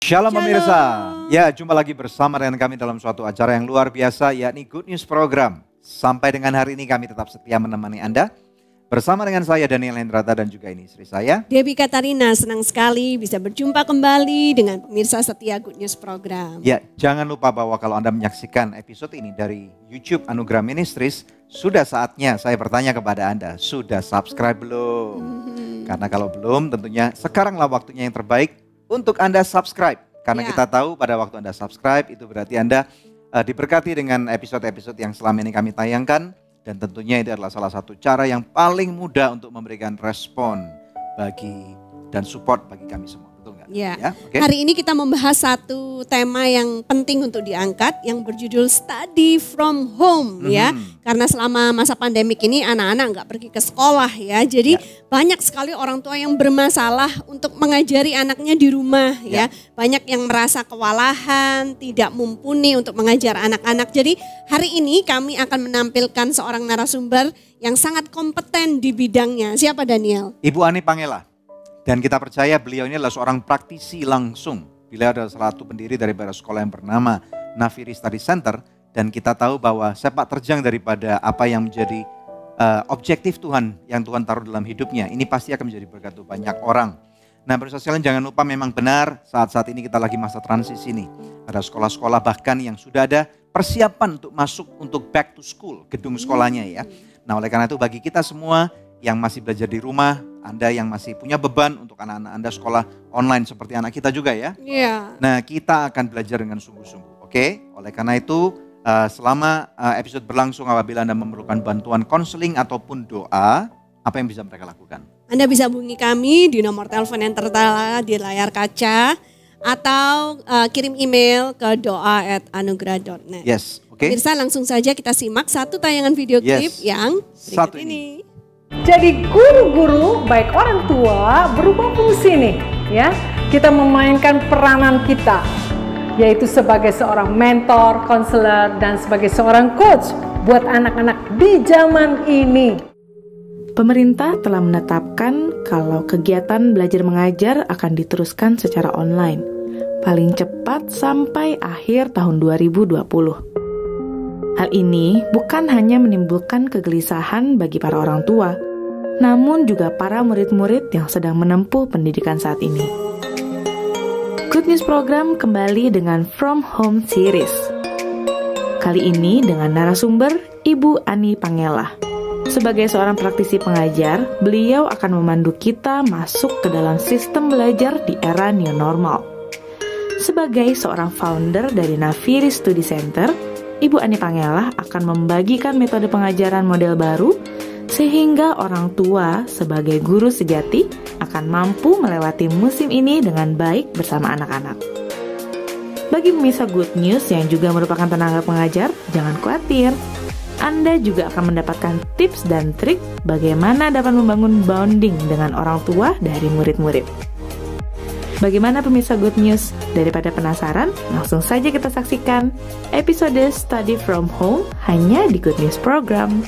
Shalom pemirsa, ya jumpa lagi bersama dengan kami dalam suatu acara yang luar biasa yakni Good News Program. Sampai dengan hari ini kami tetap setia menemani Anda bersama dengan saya Daniel Hendrata dan juga ini istri saya Debbie Katarina. Senang sekali bisa berjumpa kembali dengan pemirsa setia Good News Program. Ya, jangan lupa bahwa kalau Anda menyaksikan episode ini dari YouTube Anugerah Ministries, sudah saatnya saya bertanya kepada Anda, sudah subscribe belum? Karena kalau belum tentunya sekaranglah waktunya yang terbaik untuk Anda subscribe. Karena kita tahu pada waktu Anda subscribe itu berarti Anda diberkati dengan episode-episode yang selama ini kami tayangkan. Dan tentunya itu adalah salah satu cara yang paling mudah untuk memberikan respon bagi dan support bagi kami semua. Betul nggak? Ya. Okay. Hari ini kita membahas satu tema yang penting untuk diangkat yang berjudul Study from Home ya. Karena selama masa pandemik ini anak-anak nggak pergi ke sekolah ya. Jadi banyak sekali orang tua yang bermasalah untuk mengajari anaknya di rumah ya. Banyak yang merasa kewalahan, tidak mumpuni untuk mengajar anak-anak. Jadi hari ini kami akan menampilkan seorang narasumber yang sangat kompeten di bidangnya. Siapa Daniel? Ibu Ani Pangela. Dan kita percaya beliau ini adalah seorang praktisi langsung. Beliau adalah salah satu pendiri daripada sekolah yang bernama Nafiri Study Center. Dan kita tahu bahwa sepak terjang daripada apa yang menjadi objektif Tuhan yang Tuhan taruh dalam hidupnya. Ini pasti akan menjadi berkat banyak orang. Nah pemirsa sekalian jangan lupa memang benar saat-saat ini kita lagi masa transisi nih. Ada sekolah-sekolah bahkan yang sudah ada persiapan untuk masuk untuk back to school, gedung sekolahnya ya. Nah oleh karena itu bagi kita semua yang masih belajar di rumah, Anda yang masih punya beban untuk anak-anak Anda sekolah online seperti anak kita juga ya. Nah kita akan belajar dengan sungguh-sungguh, oke? Oleh karena itu selama episode berlangsung apabila Anda memerlukan bantuan konseling ataupun doa, apa yang bisa mereka lakukan? Anda bisa hubungi kami di nomor telepon yang tertera di layar kaca atau kirim email ke doa@anugerah.net. Yes, oke. Pemirsa langsung saja kita simak satu tayangan video klip yang berikut ini. Jadi guru-guru baik orang tua berubah fungsi nih ya. Kita memainkan peranan kita yaitu sebagai seorang mentor, konselor dan sebagai seorang coach buat anak-anak di zaman ini. Pemerintah telah menetapkan kalau kegiatan belajar mengajar akan diteruskan secara online, paling cepat sampai akhir tahun 2020. Hal ini bukan hanya menimbulkan kegelisahan bagi para orang tua, namun juga para murid-murid yang sedang menempuh pendidikan saat ini. Good News Program kembali dengan From Home Series. Kali ini dengan narasumber Ibu Ani Pangela. Sebagai seorang praktisi pengajar, beliau akan memandu kita masuk ke dalam sistem belajar di era new normal. Sebagai seorang founder dari Nafiri Study Center, Ibu Ani Pangela akan membagikan metode pengajaran model baru sehingga orang tua sebagai guru sejati akan mampu melewati musim ini dengan baik bersama anak-anak. Bagi pemirsa Good News yang juga merupakan tenaga pengajar, jangan khawatir. Anda juga akan mendapatkan tips dan trik bagaimana dapat membangun bonding dengan orang tua dari murid-murid. Bagaimana pemirsa Good News? Daripada penasaran, langsung saja kita saksikan episode Study from Home hanya di Good News Program.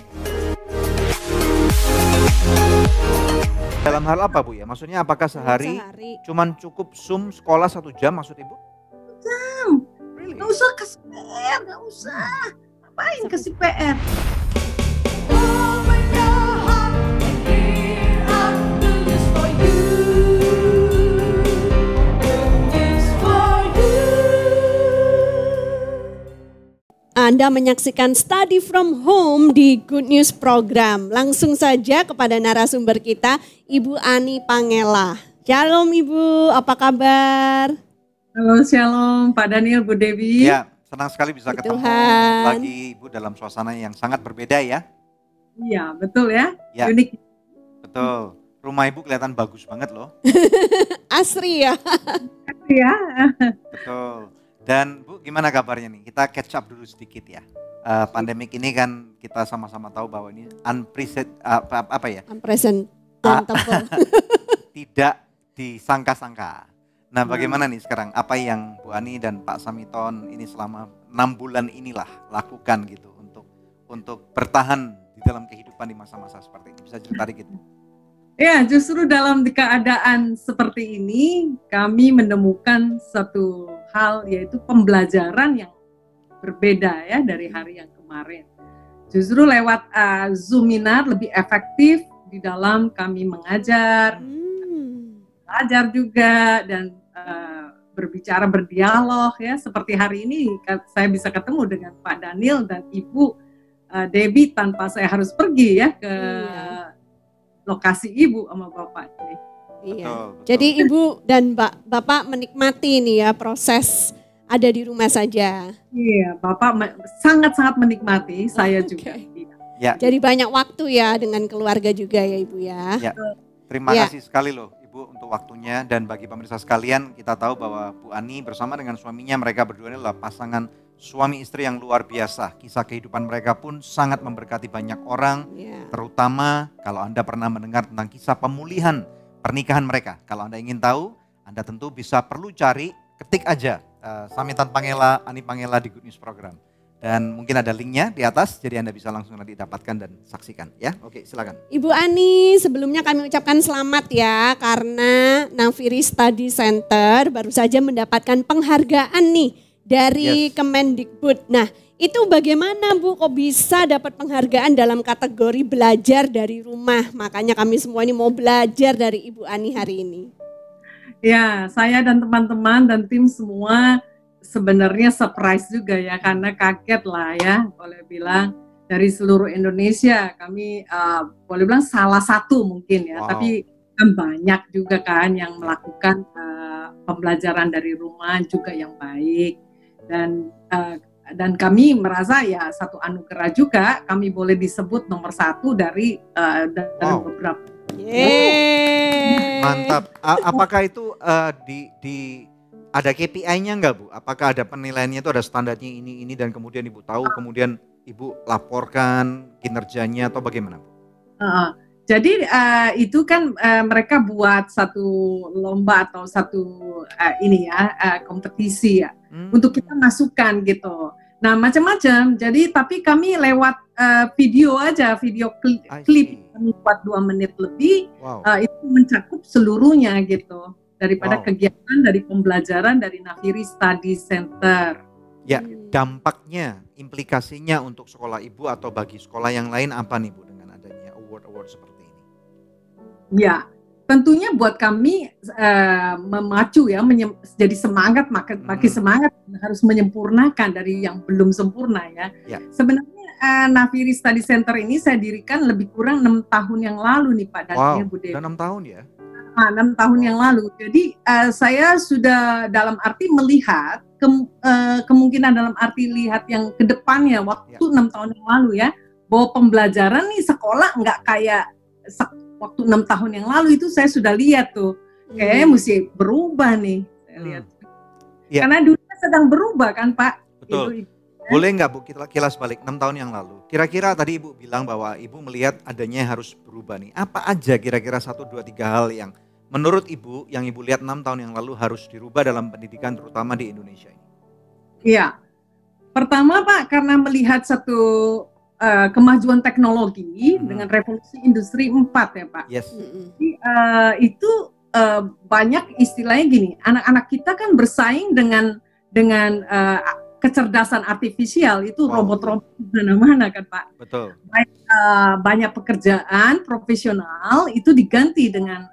Dalam hal apa Bu ya? Maksudnya apakah sehari cuman cukup Zoom sekolah 1 jam maksud Ibu? 1 jam, really? Gak usah kasih PR, gak usah. Ngapain kasih PR? Anda menyaksikan Study from Home di Good News Program. Langsung saja kepada narasumber kita, Ibu Ani Pangela. Shalom Ibu, apa kabar? Halo, shalom Pak Daniel, Bu Debbie. Ya, senang sekali bisa ketemu lagi Ibu dalam suasana yang sangat berbeda ya. Iya, betul ya. Unik. Betul. Rumah Ibu kelihatan bagus banget loh. Asri ya. Asri ya. Betul. Dan Bu, gimana kabarnya nih? Kita catch up dulu sedikit ya. Pandemik ini kan kita sama-sama tahu bahwa ini unprecedented. Tidak disangka-sangka. Nah bagaimana nih sekarang? Apa yang Bu Ani dan Pak Samiton ini selama 6 bulan inilah lakukan gitu untuk bertahan di dalam kehidupan di masa-masa seperti ini? Bisa cerita dikit? Ya, justru dalam keadaan seperti ini, kami menemukan satu hal, yaitu pembelajaran yang berbeda ya dari hari yang kemarin. Justru lewat Zoominar lebih efektif di dalam kami mengajar, belajar juga, dan berbicara, berdialog ya. Seperti hari ini saya bisa ketemu dengan Pak Daniel dan Ibu Debbie tanpa saya harus pergi ya ke lokasi Ibu sama Bapak ini. Iya. Betul. Jadi Ibu dan Bapak menikmati nih ya proses ada di rumah saja. Iya, Bapak sangat-sangat menikmati, saya juga. Ya. Jadi banyak waktu ya dengan keluarga juga ya Ibu ya. Ya. Terima kasih sekali loh Ibu untuk waktunya, dan bagi pemirsa sekalian kita tahu bahwa Bu Ani bersama dengan suaminya, mereka berdua ini adalah pasangan suami istri yang luar biasa. Kisah kehidupan mereka pun sangat memberkati banyak orang, terutama kalau Anda pernah mendengar tentang kisah pemulihan pernikahan mereka. Kalau Anda ingin tahu, Anda tentu bisa perlu cari, ketik aja Samitan Pangela, Ani Pangela di Good News Program. Dan mungkin ada linknya di atas, jadi Anda bisa langsung nanti dapatkan dan saksikan ya. Oke, silakan. Ibu Ani, sebelumnya kami ucapkan selamat ya, karena Nafiri Study Center baru saja mendapatkan penghargaan nih dari Kemendikbud. Nah, itu bagaimana Bu kok bisa dapat penghargaan dalam kategori belajar dari rumah? Makanya kami semua ini mau belajar dari Ibu Ani hari ini. Ya, saya dan teman-teman dan tim semua sebenarnya surprise juga ya, karena kaget lah ya, boleh bilang dari seluruh Indonesia kami boleh bilang salah satu mungkin ya, tapi kan banyak juga kan yang melakukan pembelajaran dari rumah juga yang baik, dan kami merasa ya satu anugerah juga, kami boleh disebut nomor 1 dari beberapa. Mantap. Apakah itu ada KPI-nya enggak Bu? Apakah ada penilaiannya, itu ada standarnya ini dan kemudian Ibu tahu, kemudian Ibu laporkan kinerjanya atau bagaimana Bu? Jadi itu kan mereka buat satu lomba atau satu kompetisi ya, untuk kita masukkan gitu. Nah macam-macam. Jadi tapi kami lewat video aja, video klip kami buat 2 menit lebih, itu mencakup seluruhnya gitu. Daripada kegiatan dari pembelajaran dari Nafiri Study Center. Ya, dampaknya, implikasinya untuk sekolah Ibu atau bagi sekolah yang lain apa nih Bu dengan adanya award-award seperti ini? Ya, tentunya buat kami memacu ya, jadi semangat, makin semangat harus menyempurnakan dari yang belum sempurna ya. Sebenarnya Nafiri Study Center ini saya dirikan lebih kurang 6 tahun yang lalu nih Pak Daniel, Bu Dewi. Udah 6 tahun ya? 6 tahun yang lalu. Jadi saya sudah dalam arti melihat kemungkinan, dalam arti lihat yang ke depannya waktu 6 tahun yang lalu ya, bahwa pembelajaran nih sekolah nggak kayak waktu 6 tahun yang lalu itu. Saya sudah lihat tuh kayaknya mesti berubah nih, saya lihat. Karena dunia sedang berubah kan Pak. Betul. Boleh nggak Bu kita kilas balik 6 tahun yang lalu? Kira-kira tadi Ibu bilang bahwa Ibu melihat adanya harus berubah nih. Apa aja kira-kira 1, 2, 3 hal yang menurut Ibu, yang Ibu lihat 6 tahun yang lalu harus dirubah dalam pendidikan terutama di Indonesia ini? Iya, pertama Pak, karena melihat satu kemajuan teknologi dengan revolusi industri 4 ya Pak. Jadi, itu banyak istilahnya gini, anak-anak kita kan bersaing dengan kecerdasan artifisial, itu robot-robot mana-mana kan Pak. Betul. Banyak pekerjaan profesional itu diganti dengan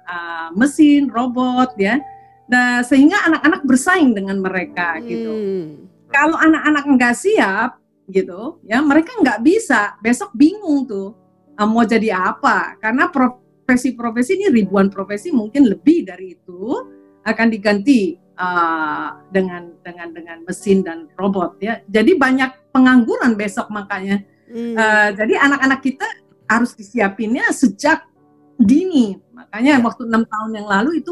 mesin, robot ya. Nah, sehingga anak-anak bersaing dengan mereka gitu. Kalau anak-anak nggak siap gitu ya, mereka nggak bisa, besok bingung tuh mau jadi apa, karena profesi-profesi ini ribuan profesi, mungkin lebih dari itu akan diganti dengan mesin dan robot ya. Jadi banyak pengangguran besok makanya. Jadi anak-anak kita harus disiapinnya sejak dini. Makanya waktu 6 tahun yang lalu itu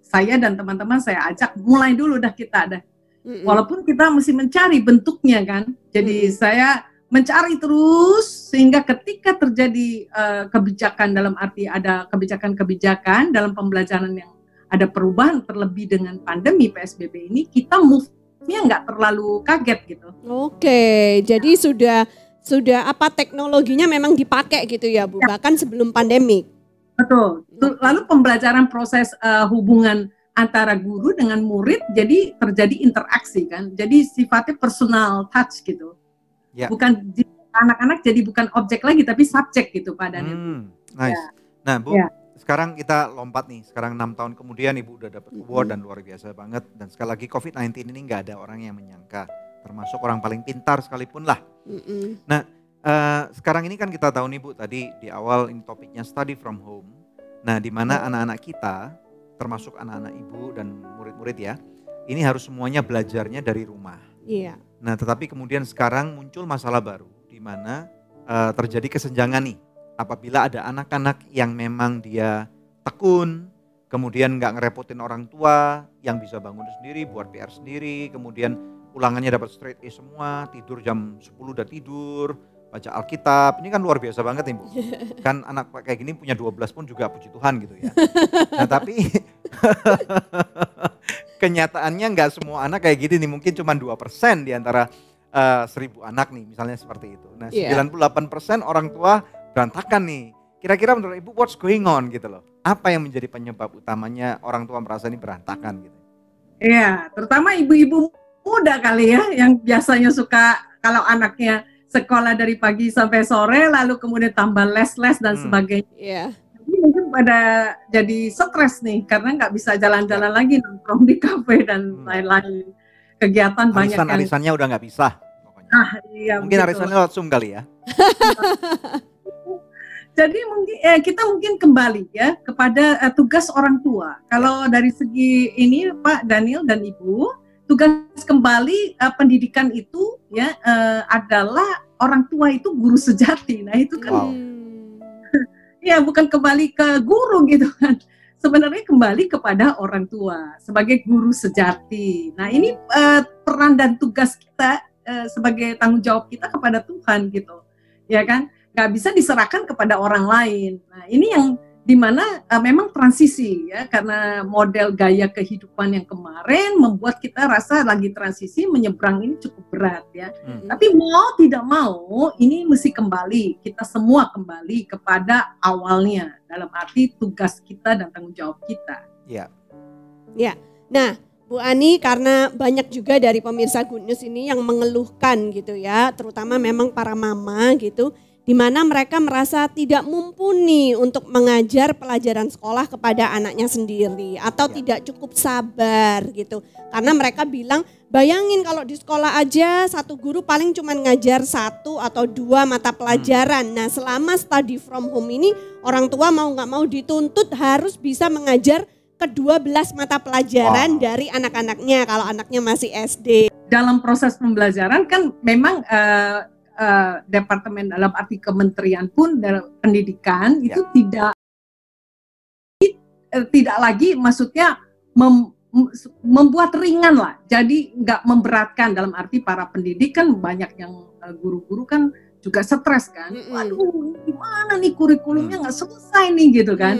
saya dan teman-teman saya ajak mulai dulu dah kita dah. Walaupun kita mesti mencari bentuknya kan. Jadi saya mencari terus sehingga ketika terjadi kebijakan, dalam arti ada kebijakan-kebijakan dalam pembelajaran yang ada perubahan, terlebih dengan pandemi PSBB ini, kita move-nya nggak terlalu kaget gitu. Oke, jadi sudah apa teknologinya memang dipakai gitu ya Bu, bahkan sebelum pandemi. Betul. Lalu pembelajaran proses hubungan antara guru dengan murid, jadi terjadi interaksi kan. Jadi sifatnya personal touch gitu. Ya. Bukan anak-anak jadi bukan objek lagi tapi subjek gitu padanya. Nice. Ya. Nah Bu, sekarang kita lompat nih. Sekarang 6 tahun kemudian Ibu udah dapat award dan luar biasa banget. Dan sekali lagi COVID-19 ini nggak ada orang yang menyangka, termasuk orang paling pintar sekalipun lah. Nah sekarang ini kan kita tahu nih Bu, tadi di awal ini topiknya study from home. Nah di mana anak-anak kita, termasuk anak-anak Ibu dan murid-murid ya, ini harus semuanya belajarnya dari rumah. Iya. Nah tetapi kemudian sekarang muncul masalah baru, di mana terjadi kesenjangan nih. Apabila ada anak-anak yang memang dia tekun, kemudian nggak ngerepotin orang tua, yang bisa bangun sendiri, buat PR sendiri, kemudian ulangannya dapat straight A semua, tidur jam 10 udah tidur, baca Alkitab, ini kan luar biasa banget nih Bu. Kan anak kayak gini punya 12 pun juga puji Tuhan gitu ya. Nah tapi kenyataannya nggak semua anak kayak gini nih, mungkin cuma 2% di antara 1.000 anak nih misalnya seperti itu. Nah 98% orang tua berantakan nih. Kira-kira menurut Ibu what's going on gitu loh. Apa yang menjadi penyebab utamanya orang tua merasa ini berantakan gitu? Iya, terutama ibu-ibu muda kali ya, yang biasanya suka kalau anaknya sekolah dari pagi sampai sore, lalu kemudian tambah les-les dan sebagainya. Jadi mungkin pada jadi stres nih, karena nggak bisa jalan-jalan lagi, nongkrong di kafe dan lain-lain. Kegiatan banyak yang... Arisannya udah nggak bisa. Iya, mungkin arisannya lewat Zoom kali ya. Jadi mungkin kita mungkin kembali ya kepada tugas orang tua. Kalau dari segi ini Pak Daniel dan Ibu, tugas kembali pendidikan itu ya adalah orang tua itu guru sejati. Nah itu kan, ya bukan kembali ke guru gitu kan. Sebenarnya kembali kepada orang tua sebagai guru sejati. Nah ini peran dan tugas kita sebagai tanggung jawab kita kepada Tuhan gitu, ya kan? Nggak bisa diserahkan kepada orang lain. Nah ini yang dimana memang transisi ya, karena model gaya kehidupan yang kemarin membuat kita rasa lagi transisi menyeberang ini cukup berat ya. Tapi mau tidak mau ini mesti kembali, kita semua kembali kepada awalnya dalam arti tugas kita dan tanggung jawab kita. Iya. Ya. Nah, Bu Ani, karena banyak juga dari pemirsa Good News ini yang mengeluhkan gitu ya, terutama memang para mama gitu, di mana mereka merasa tidak mumpuni untuk mengajar pelajaran sekolah kepada anaknya sendiri atau tidak cukup sabar gitu. Karena mereka bilang, bayangin kalau di sekolah aja satu guru paling cuma ngajar 1 atau 2 mata pelajaran. Nah selama study from home ini orang tua mau nggak mau dituntut harus bisa mengajar ke-12 mata pelajaran dari anak-anaknya kalau anaknya masih SD. Dalam proses pembelajaran kan memang departemen dalam arti kementerian pun dalam pendidikan itu tidak lagi maksudnya membuat ringan lah. Jadi nggak memberatkan dalam arti para pendidik kan banyak yang guru-guru kan juga stres kan. Waduh gimana nih kurikulumnya nggak selesai nih gitu kan.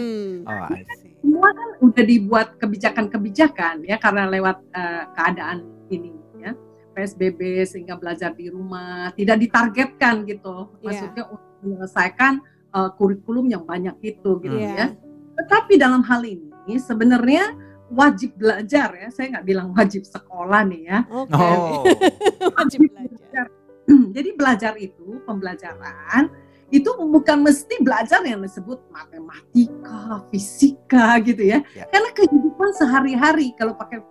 Semua kan udah dibuat kebijakan-kebijakan ya karena lewat keadaan ini ya PSBB sehingga belajar di rumah tidak ditargetkan gitu maksudnya untuk menyelesaikan kurikulum yang banyak itu gitu ya. Tetapi dalam hal ini sebenarnya wajib belajar ya, saya nggak bilang wajib sekolah nih ya. Wajib belajar. Jadi belajar itu pembelajaran itu bukan mesti belajar yang disebut matematika, fisika gitu ya. Karena kehidupan sehari-hari kalau pakai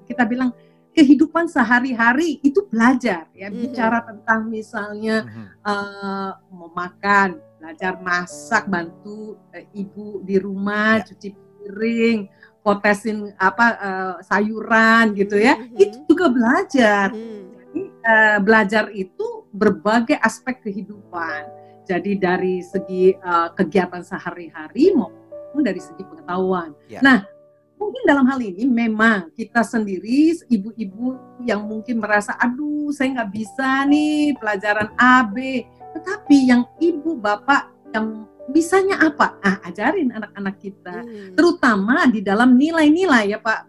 kita bilang kehidupan sehari-hari itu belajar ya. Bicara tentang misalnya memakan, belajar masak, bantu ibu di rumah, cuci piring, potesin sayuran gitu ya. Itu juga belajar. Jadi belajar itu berbagai aspek kehidupan. Jadi dari segi kegiatan sehari-hari maupun dari segi pengetahuan. Nah, mungkin dalam hal ini memang kita sendiri ibu-ibu yang mungkin merasa aduh saya nggak bisa nih pelajaran A, B. Tetapi yang ibu bapak yang bisanya apa? Ajarin anak-anak kita. Terutama di dalam nilai-nilai ya Pak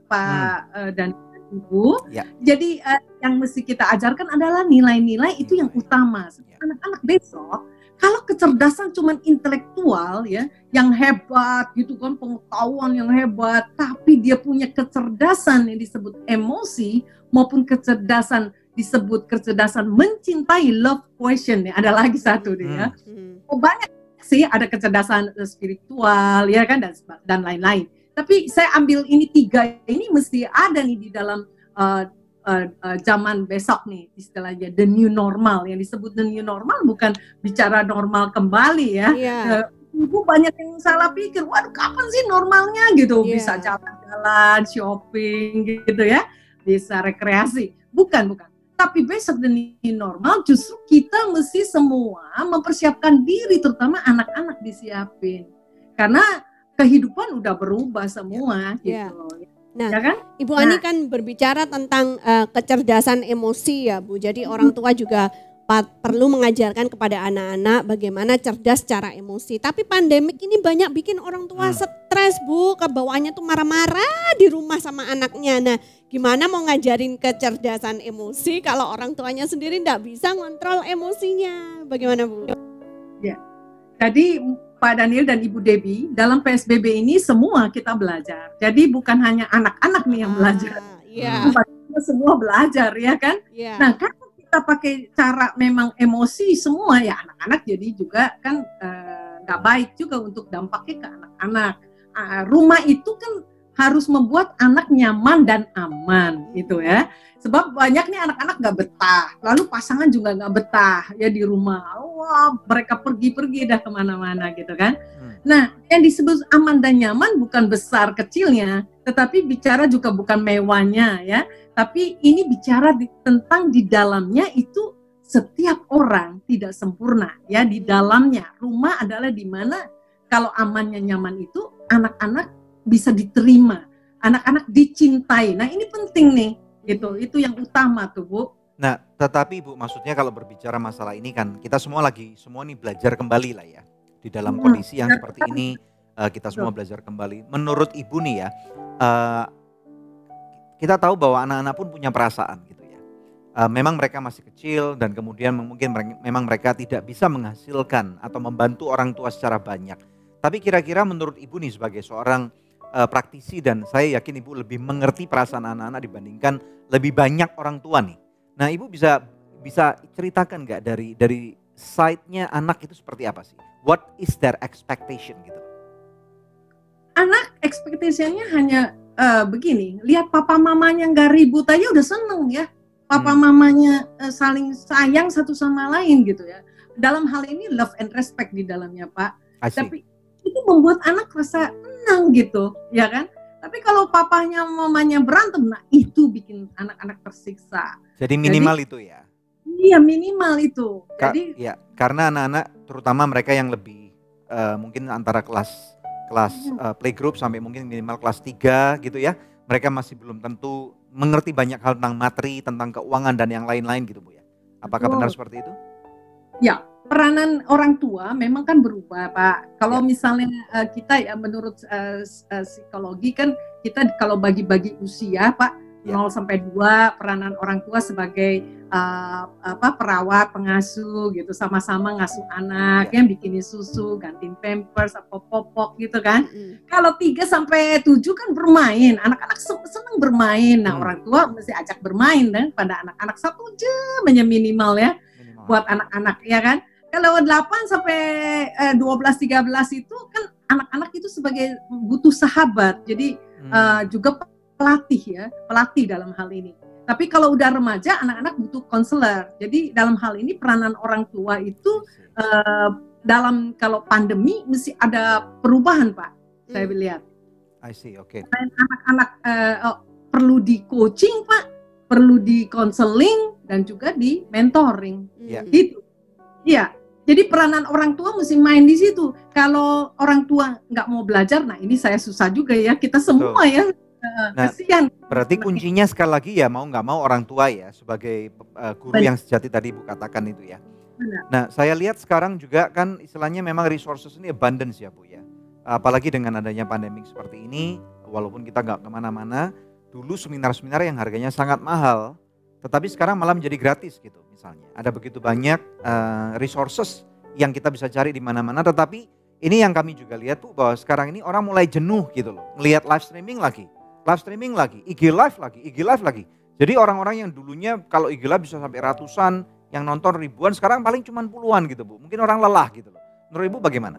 dan Ibu. Jadi yang mesti kita ajarkan adalah nilai-nilai itu yang utama. Anak-anak besok Kalau kecerdasan cuman intelektual ya, yang hebat gitu kan, pengetahuan yang hebat, tapi dia punya kecerdasan yang disebut emosi maupun kecerdasan disebut kecerdasan mencintai, love question ya, ada lagi satu nih ya. Oh, banyak sih, ada kecerdasan spiritual ya kan, dan lain-lain. Tapi saya ambil ini 3 ini mesti ada nih di dalam zaman besok nih, istilahnya the new normal. Yang disebut the new normal bukan bicara normal kembali ya. Ibu banyak yang salah pikir, waduh kapan sih normalnya gitu, bisa jalan-jalan, shopping gitu ya, bisa rekreasi. Bukan. Tapi besok the new normal justru kita mesti semua mempersiapkan diri, terutama anak-anak disiapin. Karena kehidupan udah berubah semua gitu. Nah, ya kan? Ibu Ani kan berbicara tentang kecerdasan emosi ya Bu. Jadi orang tua juga perlu mengajarkan kepada anak-anak bagaimana cerdas secara emosi. Tapi pandemik ini banyak bikin orang tua stres Bu. Kebawaannya tuh marah-marah di rumah sama anaknya. Nah, gimana mau ngajarin kecerdasan emosi kalau orang tuanya sendiri enggak bisa ngontrol emosinya? Bagaimana Bu? Ya, jadi Pak Daniel dan Ibu Debbie, dalam PSBB ini semua kita belajar. Jadi bukan hanya anak-anak nih yang belajar. Semua belajar ya kan. Nah, kalau kita pakai cara memang emosi semua ya, anak-anak jadi juga kan nggak baik juga untuk dampaknya ke anak-anak. Rumah itu kan harus membuat anak nyaman dan aman gitu ya. Sebab banyak nih anak-anak nggak betah, lalu pasangan juga nggak betah ya di rumah. Wah, mereka pergi-pergi dah kemana-mana gitu kan. Nah, yang disebut aman dan nyaman bukan besar kecilnya, tetapi bicara juga bukan mewahnya ya. Tapi ini bicara tentang di dalamnya itu setiap orang tidak sempurna ya. Di dalamnya rumah adalah di mana kalau amannya nyaman itu anak-anak bisa diterima, anak-anak dicintai. Nah ini penting nih. Itu yang utama tuh Bu. Nah tetapi Bu, maksudnya kalau berbicara masalah ini kan kita semua nih belajar kembali lah ya. Di dalam kondisi yang seperti ini kita semua belajar kembali. Menurut Ibu nih ya, kita tahu bahwa anak-anak pun punya perasaan gitu ya. Memang mereka masih kecil dan kemudian mungkin memang mereka tidak bisa menghasilkan atau membantu orang tua secara banyak. Tapi kira-kira menurut Ibu nih sebagai seorang praktisi, dan saya yakin Ibu lebih mengerti perasaan anak-anak dibandingkan lebih banyak orang tua nih. Nah Ibu bisa ceritakan nggak dari side-nya anak itu seperti apa sih? What is their expectation gitu? Anak expectation-nya hanya begini, lihat papa mamanya nggak ribut aja udah seneng ya. Papa mamanya saling sayang satu sama lain gitu ya. Dalam hal ini love and respect di dalamnya Pak. Tapi itu membuat anak rasa tenang gitu, ya kan? Tapi kalau papanya mamanya berantem, nah itu bikin anak-anak tersiksa. Jadi minimal itu ya? Iya minimal itu. Jadi ya, karena anak-anak terutama mereka yang lebih mungkin antara kelas playgroup sampai mungkin minimal kelas 3 gitu ya. Mereka masih belum tentu mengerti banyak hal tentang materi, tentang keuangan dan yang lain-lain gitu Bu ya. Apakah benar seperti itu? Ya. Peranan orang tua memang kan berubah Pak. Kalau misalnya kita ya menurut psikologi kan kita kalau bagi-bagi usia Pak 0 sampai 2 peranan orang tua sebagai perawat, pengasuh gitu, sama-sama ngasuh anak, yang bikinin susu, gantiin pampers, popok gitu kan. Kalau 3 sampai 7 kan bermain, anak-anak senang bermain. Nah orang tua mesti ajak bermain dan pada anak-anak 1 jam aja minimal ya buat anak-anak ya kan. Kalau 8 sampai 12-13 itu kan anak-anak itu sebagai butuh sahabat. Jadi juga pelatih dalam hal ini. Tapi kalau udah remaja anak-anak butuh konselor. Jadi dalam hal ini peranan orang tua itu dalam kalau pandemi mesti ada perubahan Pak. Saya lihat. I see, oke. Anak-anak perlu di coaching Pak, perlu di konseling dan juga di mentoring. Gitu. Iya. Jadi peranan orang tua mesti main di situ. Kalau orang tua nggak mau belajar, nah ini saya susah juga ya. Kita semua ya kasihan. Berarti kuncinya sekali lagi ya mau nggak mau orang tua ya sebagai guru yang sejati tadi Ibu katakan itu ya. Nah saya lihat sekarang juga kan istilahnya memang resources ini abundance ya Bu ya. Apalagi dengan adanya pandemik seperti ini, walaupun kita nggak kemana-mana, dulu seminar-seminar yang harganya sangat mahal, tetapi sekarang malah menjadi gratis gitu misalnya. Ada begitu banyak resources yang kita bisa cari di mana-mana. Tetapi ini yang kami juga lihat Bu, bahwa sekarang ini orang mulai jenuh gitu loh. Ngelihat live streaming lagi, IG live lagi. Jadi orang-orang yang dulunya kalau IG live bisa sampai ratusan, yang nonton ribuan, sekarang paling cuma puluhan gitu Bu. Mungkin orang lelah gitu loh. Menurut Ibu bagaimana?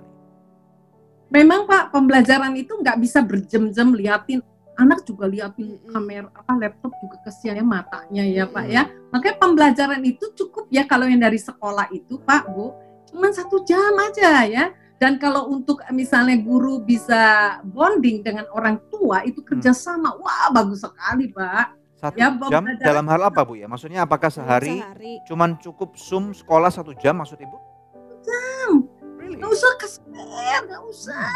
Memang Pak, pembelajaran itu nggak bisa berjam-jam liatin. Anak juga liatin kamera, laptop juga kesian ya matanya ya Pak ya. Makanya pembelajaran itu cukup ya kalau yang dari sekolah itu Pak Bu, cuma 1 jam aja ya. Dan kalau untuk misalnya guru bisa bonding dengan orang tua itu kerjasama, wah bagus sekali Pak. 1 jam dalam hal apa Bu ya? Maksudnya apakah sehari cuman cukup Zoom sekolah 1 jam maksud Ibu? 1 jam, really? Nggak usah kasih PR, nggak usah.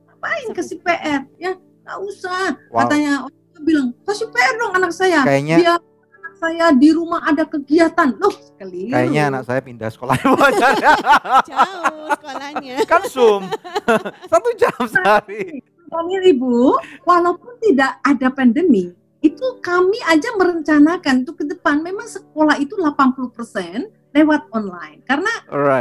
Ngapain kasih PR ya? Nggak usah. Wow. Katanya orang bilang kasih PR dong anak saya. Kayaknya biar anak saya di rumah ada kegiatan. Loh, keliru. Kayaknya anak saya pindah sekolah. Jauh sekolahnya. Kan Zoom 1 jam sehari. Ibu, walaupun tidak ada pandemi, itu kami aja merencanakan untuk ke depan. Memang sekolah itu 80% lewat online. Karena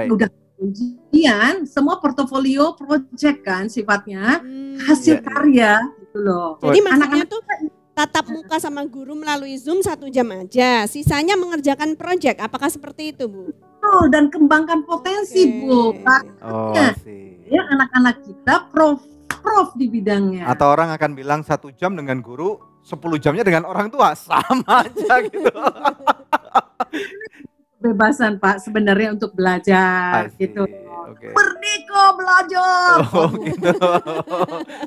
udah ujian, semua portofolio project kan sifatnya, hasil karya gitu loh. Jadi maksudnya tuh tatap muka sama guru melalui Zoom 1 jam aja, sisanya mengerjakan project. Apakah seperti itu Bu? Oh, dan kembangkan potensi Bu. Ya anak-anak kita prof di bidangnya. Atau orang akan bilang 1 jam dengan guru, 10 jamnya dengan orang tua, sama aja gitu. Kebebasan Pak sebenarnya untuk belajar gitu. Okay. Merdeka belajar. Oh, gitu.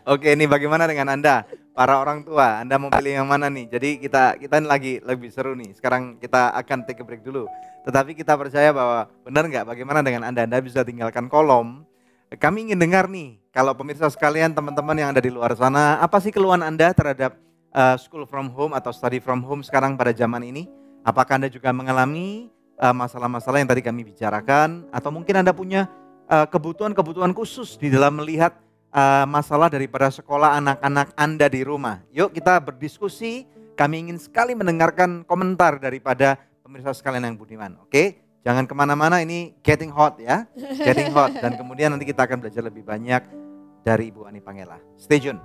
Oke, ini bagaimana dengan Anda? Para orang tua, Anda mau pilih yang mana nih? Jadi kita lagi lebih seru nih. Sekarang kita akan take a break dulu. Tetapi kita percaya bahwa benar nggak? Bagaimana dengan Anda? Anda bisa tinggalkan kolom. Kami ingin dengar nih, kalau pemirsa sekalian, teman-teman yang ada di luar sana, apa sih keluhan Anda terhadap school from home atau study from home sekarang pada zaman ini? Apakah Anda juga mengalami masalah-masalah yang tadi kami bicarakan, atau mungkin Anda punya kebutuhan-kebutuhan khusus di dalam melihat masalah daripada sekolah anak-anak Anda di rumah. Yuk kita berdiskusi, kami ingin sekali mendengarkan komentar daripada pemirsa sekalian yang budiman. Oke, jangan kemana-mana, ini getting hot ya, getting hot. Dan kemudian nanti kita akan belajar lebih banyak dari Ibu Ani Pangela. Stay tune.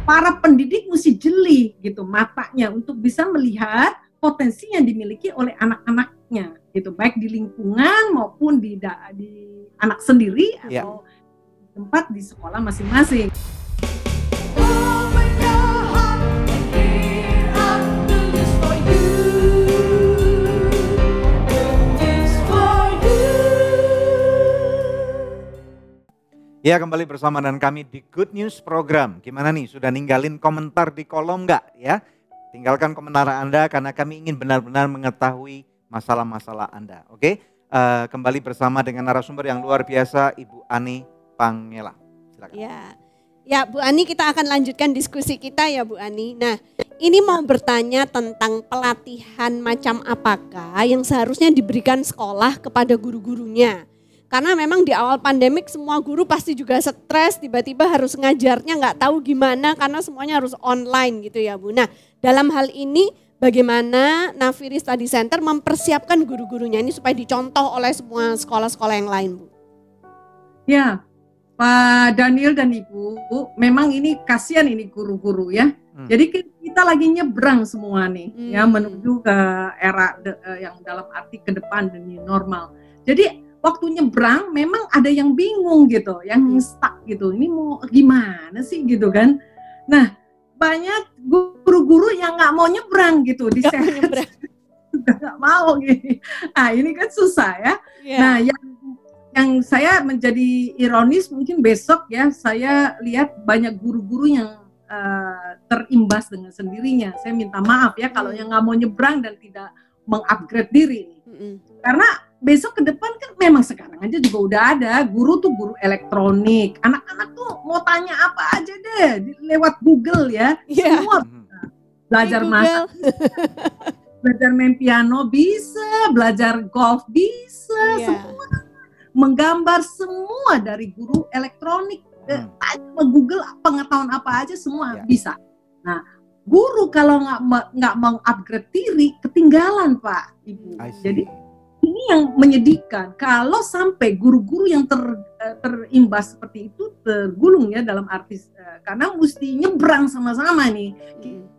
Para pendidik mesti jeli gitu matanya untuk bisa melihat potensi yang dimiliki oleh anak-anaknya gitu, baik di lingkungan maupun di anak sendiri atau tempat di sekolah masing-masing. Ya, kembali bersama dengan kami di Good News Program. Gimana nih, sudah ninggalin komentar di kolom nggak ya? Tinggalkan komentar Anda karena kami ingin benar-benar mengetahui masalah-masalah Anda. Oke, kembali bersama dengan narasumber yang luar biasa, Ibu Ani Pangela. Silakan. Ya Bu Ani, kita akan lanjutkan diskusi kita ya Bu Ani. Nah, ini mau bertanya tentang pelatihan macam apakah yang seharusnya diberikan sekolah kepada guru-gurunya. Karena memang di awal pandemik semua guru pasti juga stres, tiba-tiba harus ngajarnya nggak tahu gimana karena semuanya harus online gitu ya Bu. Nah, dalam hal ini bagaimana Nafiri Study Center mempersiapkan guru-gurunya ini supaya dicontoh oleh semua sekolah-sekolah yang lain Bu? Ya, Pak Daniel dan Ibu, memang ini kasihan ini guru-guru ya. Jadi kita lagi nyebrang semua nih ya menuju ke era yang dalam arti ke depan dan new normal. Jadi waktu nyebrang memang ada yang bingung gitu, yang stuck gitu. Ini mau gimana sih gitu kan? Nah, banyak guru-guru yang nggak mau nyebrang gitu di sehat, nggak mau gitu. Nah ini kan susah ya. Nah yang saya menjadi ironis mungkin besok ya saya lihat banyak guru-guru yang terimbas dengan sendirinya. Saya minta maaf ya kalau yang nggak mau nyebrang dan tidak mengupgrade diri. Karena besok ke depan kan memang sekarang aja juga udah ada guru tuh guru elektronik. Anak-anak tuh mau tanya apa aja deh lewat Google ya. Semua belajar masak, belajar main piano bisa, belajar golf bisa, semua menggambar semua dari guru elektronik. Tanya sama Google pengetahuan apa aja semua bisa. Nah, guru kalau nggak mengupgrade diri ketinggalan Pak Ibu. Jadi ini yang menyedihkan kalau sampai guru-guru yang terimbas seperti itu tergulung ya, dalam arti karena mesti nyebrang sama-sama nih.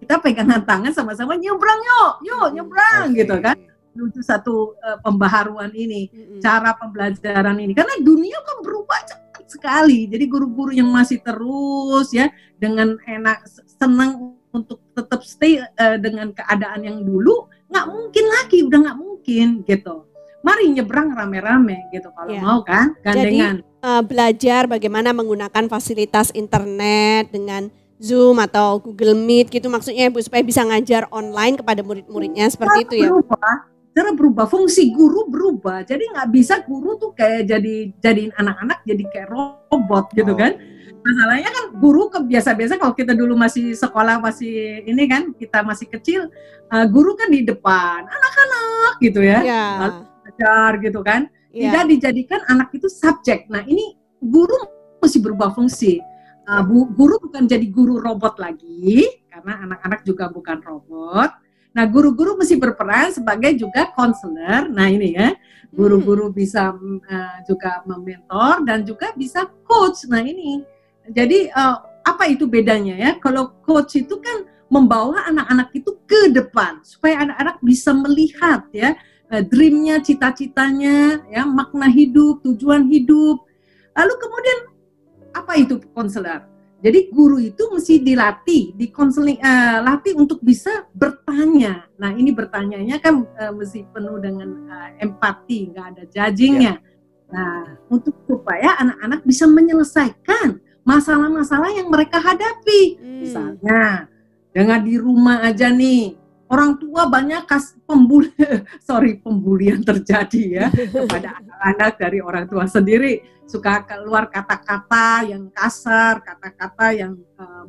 Kita pegangan tangan sama-sama nyebrang, yuk nyebrang gitu kan. Menuju satu pembaharuan ini, cara pembelajaran ini. Karena dunia kan berubah cepat sekali. Jadi guru-guru yang masih terus ya dengan enak senang untuk tetap stay dengan keadaan yang dulu, nggak mungkin lagi, udah nggak mungkin gitu. Mari nyebrang rame-rame gitu kalau mau kan, gandengan. Jadi belajar bagaimana menggunakan fasilitas internet dengan Zoom atau Google Meet gitu maksudnya Bu, supaya bisa ngajar online kepada murid-muridnya seperti itu ya. Cara berubah, fungsi guru berubah. Jadi nggak bisa guru tuh kayak jadiin anak-anak jadi kayak robot gitu kan. Masalahnya kan guru biasa-biasa kalau kita dulu masih sekolah, masih ini kan, kita masih kecil, guru kan di depan anak-anak gitu ya. Lalu belajar gitu kan. Tidak dijadikan anak itu subjek. Nah ini guru mesti berubah fungsi. Guru bukan jadi guru robot lagi, karena anak-anak juga bukan robot. Nah, guru-guru mesti berperan sebagai juga konselor. Nah, ini ya, guru-guru bisa juga mementor dan juga bisa coach. Nah, ini. Jadi, apa itu bedanya ya? Kalau coach itu kan membawa anak-anak itu ke depan, supaya anak-anak bisa melihat ya, dream-nya, cita-citanya, ya, makna hidup, tujuan hidup. Lalu kemudian, apa itu konselor? Jadi guru itu mesti dilatih, latih untuk bisa bertanya. Nah ini bertanyanya kan mesti penuh dengan empati, nggak ada judging-nya. Nah untuk supaya anak-anak bisa menyelesaikan masalah-masalah yang mereka hadapi. Misalnya dengan di rumah aja nih, orang tua banyak pembulian terjadi ya kepada anak-anak dari orang tua sendiri. Suka keluar kata-kata yang kasar, kata-kata yang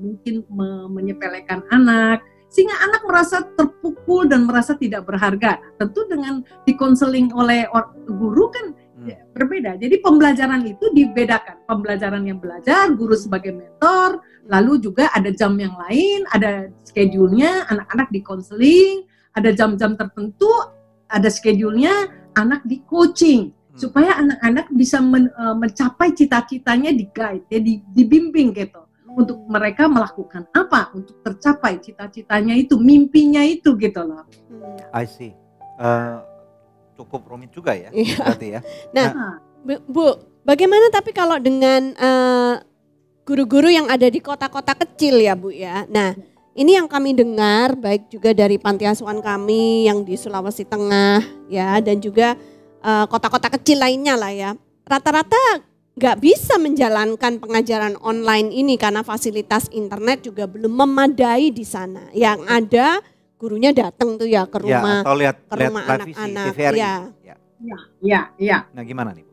mungkin menyepelekan anak, sehingga anak merasa terpukul dan merasa tidak berharga. Tentu dengan dikonseling oleh guru kan berbeda. Jadi pembelajaran itu dibedakan. Pembelajaran yang belajar, guru sebagai mentor, lalu juga ada jam yang lain, ada schedule-nya, anak-anak dikonseling, ada jam-jam tertentu, ada schedule-nya, anak di coaching. Supaya anak-anak bisa mencapai cita-citanya, di-guide, ya, dibimbing gitu. Untuk mereka melakukan apa, untuk tercapai cita-citanya itu, mimpinya itu gitu loh. I see. Cukup rumit juga ya, berarti ya. Nah, Bu, bagaimana tapi kalau dengan guru-guru yang ada di kota-kota kecil ya Bu ya. Nah, ini yang kami dengar baik juga dari panti asuhan kami yang di Sulawesi Tengah ya, dan juga kota-kota kecil lainnya lah ya. Rata-rata nggak bisa menjalankan pengajaran online ini karena fasilitas internet juga belum memadai di sana. Yang ada gurunya datang tuh ya ke rumah, atau lihat anak-anak. Ya. Nah gimana nih?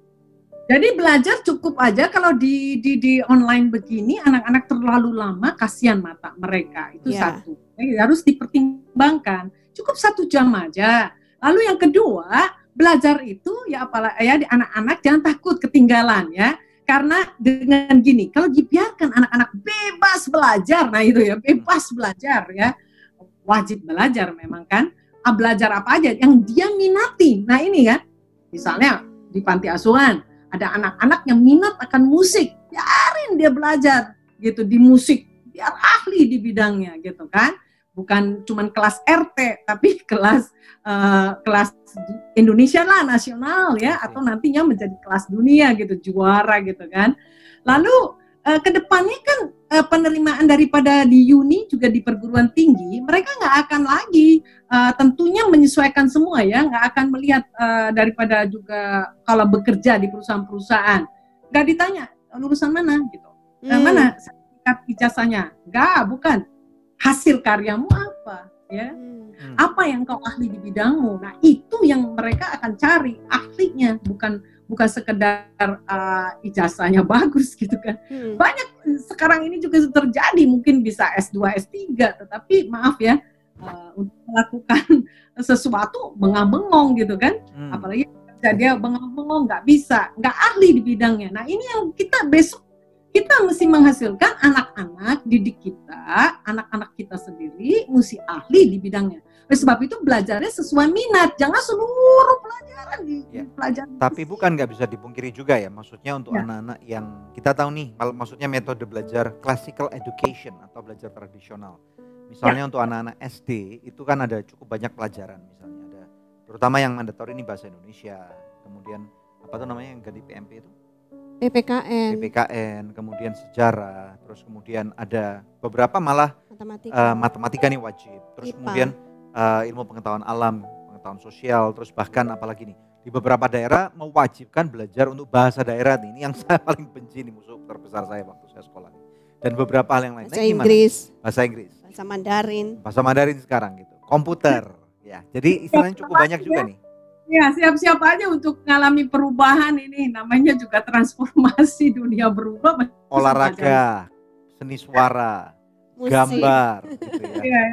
Jadi belajar cukup aja kalau di online begini, anak-anak terlalu lama, kasihan mata mereka. Itu satu. Harus dipertimbangkan. Cukup 1 jam aja. Lalu yang kedua, belajar itu ya apalagi ya di anak-anak jangan takut ketinggalan ya. Karena dengan gini, kalau dibiarkan anak-anak bebas belajar, nah itu ya, bebas belajar ya. Wajib belajar memang kan. Belajar apa aja yang dia minati. Nah ini ya, misalnya di panti asuhan ada anak-anak yang minat akan musik, biarin dia belajar gitu di musik, biar ahli di bidangnya gitu kan. Bukan cuman kelas RT, tapi kelas Indonesia lah, nasional ya, atau nantinya menjadi kelas dunia gitu, juara gitu kan. Lalu kedepannya kan penerimaan daripada di uni juga di perguruan tinggi, mereka nggak akan lagi tentunya menyesuaikan semua ya, nggak akan melihat daripada juga kalau bekerja di perusahaan-perusahaan, nggak ditanya lulusan mana gitu, mana sertifikat ijazahnya, bukan. Hasil karyamu apa, ya? Apa yang kau ahli di bidangmu? Nah itu yang mereka akan cari ahlinya, bukan sekedar ijazahnya bagus gitu kan. Banyak sekarang ini juga terjadi, mungkin bisa S2, S3, tetapi maaf ya, untuk melakukan sesuatu bengong-bengong gitu kan. Apalagi dia bengong-bengong, nggak bisa, nggak ahli di bidangnya. Nah ini yang kita besok kita mesti menghasilkan anak-anak didik kita, anak-anak kita sendiri mesti ahli di bidangnya. Oleh sebab itu belajarnya sesuai minat, jangan seluruh pelajaran dipelajari. Tapi bukan nggak bisa dipungkiri juga ya, maksudnya untuk anak-anak yang kita tahu nih, maksudnya metode belajar classical education atau belajar tradisional. Misalnya untuk anak-anak SD itu kan ada cukup banyak pelajaran, misalnya ada terutama yang mandatori ini bahasa Indonesia, kemudian apa tuh namanya yang ganti PMP itu? PPKN, kemudian sejarah, terus kemudian ada beberapa malah matematika nih wajib, terus kemudian ilmu pengetahuan alam, pengetahuan sosial, terus bahkan apalagi nih di beberapa daerah mewajibkan belajar untuk bahasa daerah nih. Ini yang saya paling benci nih, musuh terbesar saya waktu saya sekolah. Dan beberapa hal yang lain. Bahasa Inggris, bahasa Mandarin sekarang gitu, komputer, ya. Jadi istilahnya cukup banyak juga nih. Ya, siap-siap aja untuk mengalami perubahan ini, namanya juga transformasi dunia berubah. Olahraga, seni suara, musik, gambar, gitu ya.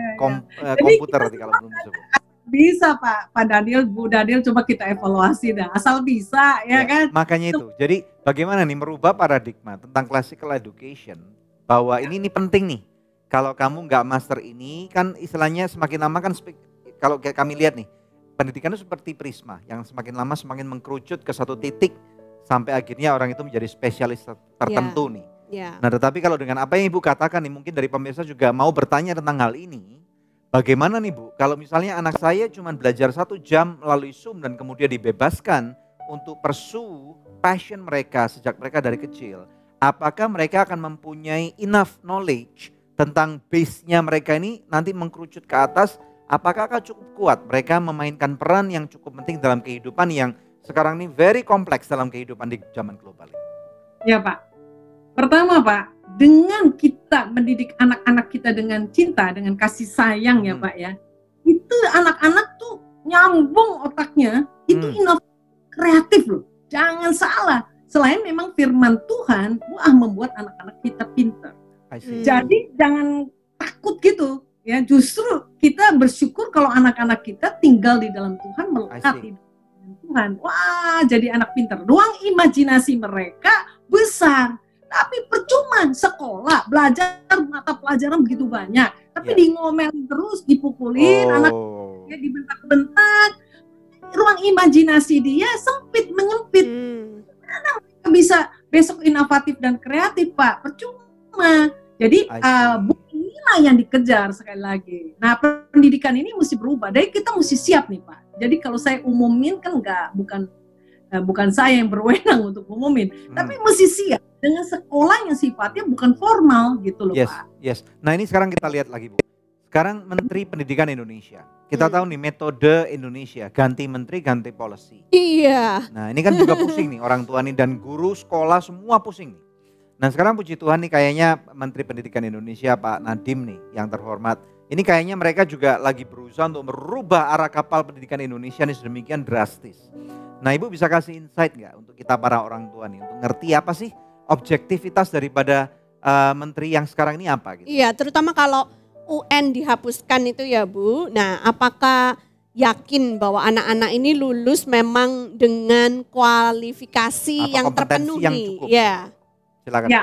Komputer nanti kalau belum disebut. Bisa Pak Daniel, Bu Daniel, coba kita evaluasi dah, asal bisa ya kan. Makanya itu, jadi bagaimana nih merubah paradigma tentang classical education, bahwa ini penting nih. Kalau kamu nggak master ini kan istilahnya semakin lama kan, kalau kami lihat nih, pendidikan itu seperti prisma, yang semakin lama semakin mengkerucut ke satu titik, sampai akhirnya orang itu menjadi spesialis tertentu nih. Nah tetapi kalau dengan apa yang Ibu katakan nih, mungkin dari pemirsa juga mau bertanya tentang hal ini. Bagaimana nih Bu, kalau misalnya anak saya cuma belajar 1 jam melalui Zoom dan kemudian dibebaskan untuk pursue passion mereka sejak mereka dari kecil. Apakah mereka akan mempunyai enough knowledge tentang base-nya mereka ini nanti mengkerucut ke atas? Apakah akan cukup kuat mereka memainkan peran yang cukup penting dalam kehidupan yang sekarang ini very kompleks dalam kehidupan di zaman global ini? Ya Pak. Pertama Pak, dengan kita mendidik anak-anak kita dengan cinta, dengan kasih sayang ya Pak ya, itu anak-anak tuh nyambung otaknya, itu inovatif, kreatif loh. Jangan salah, selain memang firman Tuhan, membuat anak-anak kita pintar. Jadi jangan takut gitu, ya justru kita bersyukur kalau anak-anak kita tinggal di dalam Tuhan, melekat di dalam Tuhan. Wah, jadi anak pintar. Ruang imajinasi mereka besar. Tapi percuma sekolah, belajar mata pelajaran begitu banyak. Tapi di ngomelin terus, dipukulin, anak dia dibentak-bentak. Ruang imajinasi dia sempit, menyempit. Mana mereka bisa besok inovatif dan kreatif Pak? Percuma. Jadi inilah yang dikejar sekali lagi. Nah pendidikan ini mesti berubah. Jadi kita mesti siap nih Pak. Jadi kalau saya umumin kan bukan saya yang berwenang untuk umumin. Tapi mesti siap. Dengan sekolah yang sifatnya bukan formal gitu loh Pak. Yes. Nah ini sekarang kita lihat lagi Bu. Sekarang Menteri Pendidikan Indonesia. Kita tahu nih metode Indonesia, ganti menteri, ganti policy. Iya. Nah ini kan juga pusing nih orang tua nih dan guru sekolah semua pusing nih. Nah sekarang puji Tuhan nih kayaknya Menteri Pendidikan Indonesia Pak Nadiem nih yang terhormat. Ini kayaknya mereka juga lagi berusaha untuk merubah arah kapal pendidikan Indonesia nih sedemikian drastis. Nah Ibu bisa kasih insight nggak untuk kita para orang tua nih untuk ngerti apa sih objektivitas daripada menteri yang sekarang ini apa gitu? Iya, terutama kalau UN dihapuskan itu ya Bu. Nah, apakah yakin bahwa anak-anak ini lulus memang dengan kualifikasi atau yang terpenuhi? Yang cukup? Ya. Silakan. Ya.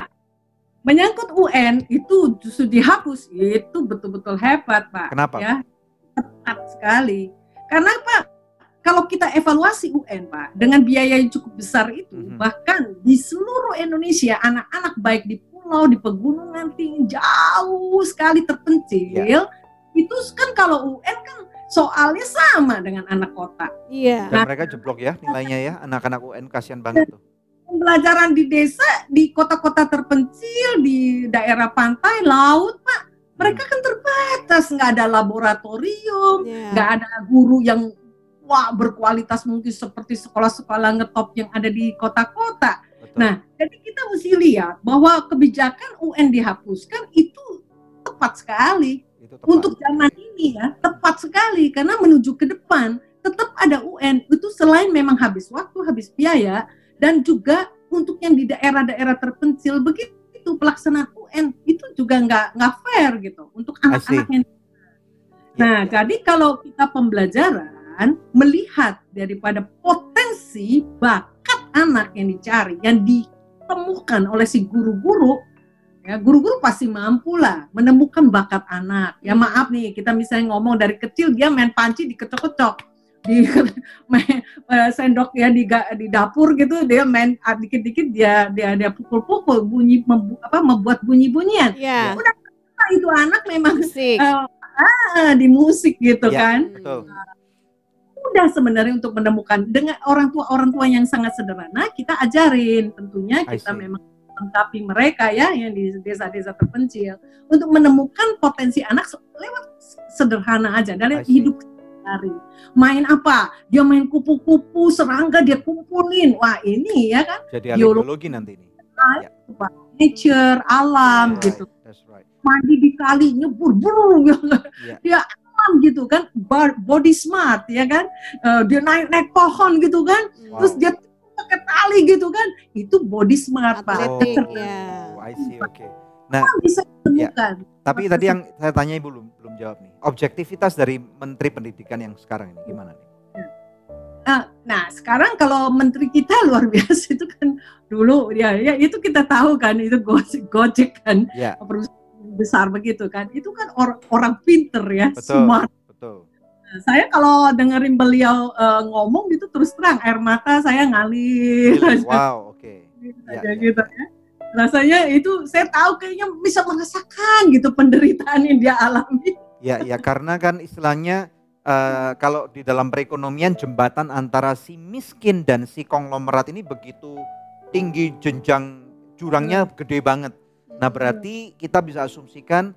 Menyangkut UN itu justru dihapus, itu betul-betul hebat Pak. Kenapa? Ya, tepat sekali. Karena Pak, kalau kita evaluasi UN Pak, dengan biaya yang cukup besar itu, bahkan di seluruh Indonesia, anak-anak baik di pulau, di pegunungan tinggi, jauh sekali terpencil, itu kan kalau UN kan soalnya sama dengan anak kota. Iya. Dan mereka jeblok ya nilainya ya, anak-anak UN kasihan banget tuh. Pembelajaran di desa, di kota-kota terpencil, di daerah pantai, laut Pak, mereka kan terbatas, nggak ada laboratorium, nggak ada guru yang berkualitas mungkin seperti sekolah-sekolah ngetop yang ada di kota-kota. Nah, jadi kita mesti lihat bahwa kebijakan UN dihapuskan itu tepat sekali. Untuk zaman ini ya, tepat sekali. Karena menuju ke depan, tetap ada UN. Itu selain memang habis waktu, habis biaya, dan juga untuk yang di daerah-daerah terpencil, begitu pelaksanaan UN, itu juga nggak fair gitu. Untuk anak-anak yang... Nah, jadi kalau kita pembelajaran, melihat daripada potensi bakat anak yang dicari, yang ditemukan oleh si guru-guru, ya guru-guru pasti mampu lah menemukan bakat anak. Ya maaf nih, kita misalnya ngomong dari kecil dia main panci diketok-ketok, di sendok ya di dapur gitu, dia main dikit-dikit dia pukul-pukul, membuat bunyi-bunyian. Yeah. Udah itu anak memang di musik gitu kan. Betul. Mudah sebenarnya untuk menemukan dengan orang tua yang sangat sederhana, kita ajarin tentunya kita memang melengkapi mereka ya yang di desa-desa terpencil untuk menemukan potensi anak lewat sederhana aja dari hidup sehari. Main apa? Dia main kupu-kupu, serangga dia kumpulin. Wah, ini ya kan jadi biologi nanti ini. Nature, alam gitu. Right. Mandi di kali nyebur dia alam gitu kan, body smart ya kan, dia naik pohon gitu kan, terus dia pakai tali gitu kan, itu body smart Pak. I see, oke. Nah, bisa ditemukan. Tapi tadi yang saya tanya Ibu belum jawab nih, objektivitas dari Menteri Pendidikan yang sekarang ini gimana nih? Nah sekarang kalau menteri kita luar biasa itu kan dulu ya itu kita tahu kan itu Gojek kan, perusahaan besar begitu kan, itu kan orang pinter ya, smart. Betul. Nah, saya kalau dengerin beliau ngomong gitu terus terang air mata saya ngalir. Wow, oke. Gitu ya. Rasanya itu saya tahu kayaknya bisa merasakan gitu penderitaan yang dia alami. Ya karena kan istilahnya kalau di dalam perekonomian jembatan antara si miskin dan si konglomerat ini begitu tinggi, jenjang jurangnya gede banget. Nah berarti kita bisa asumsikan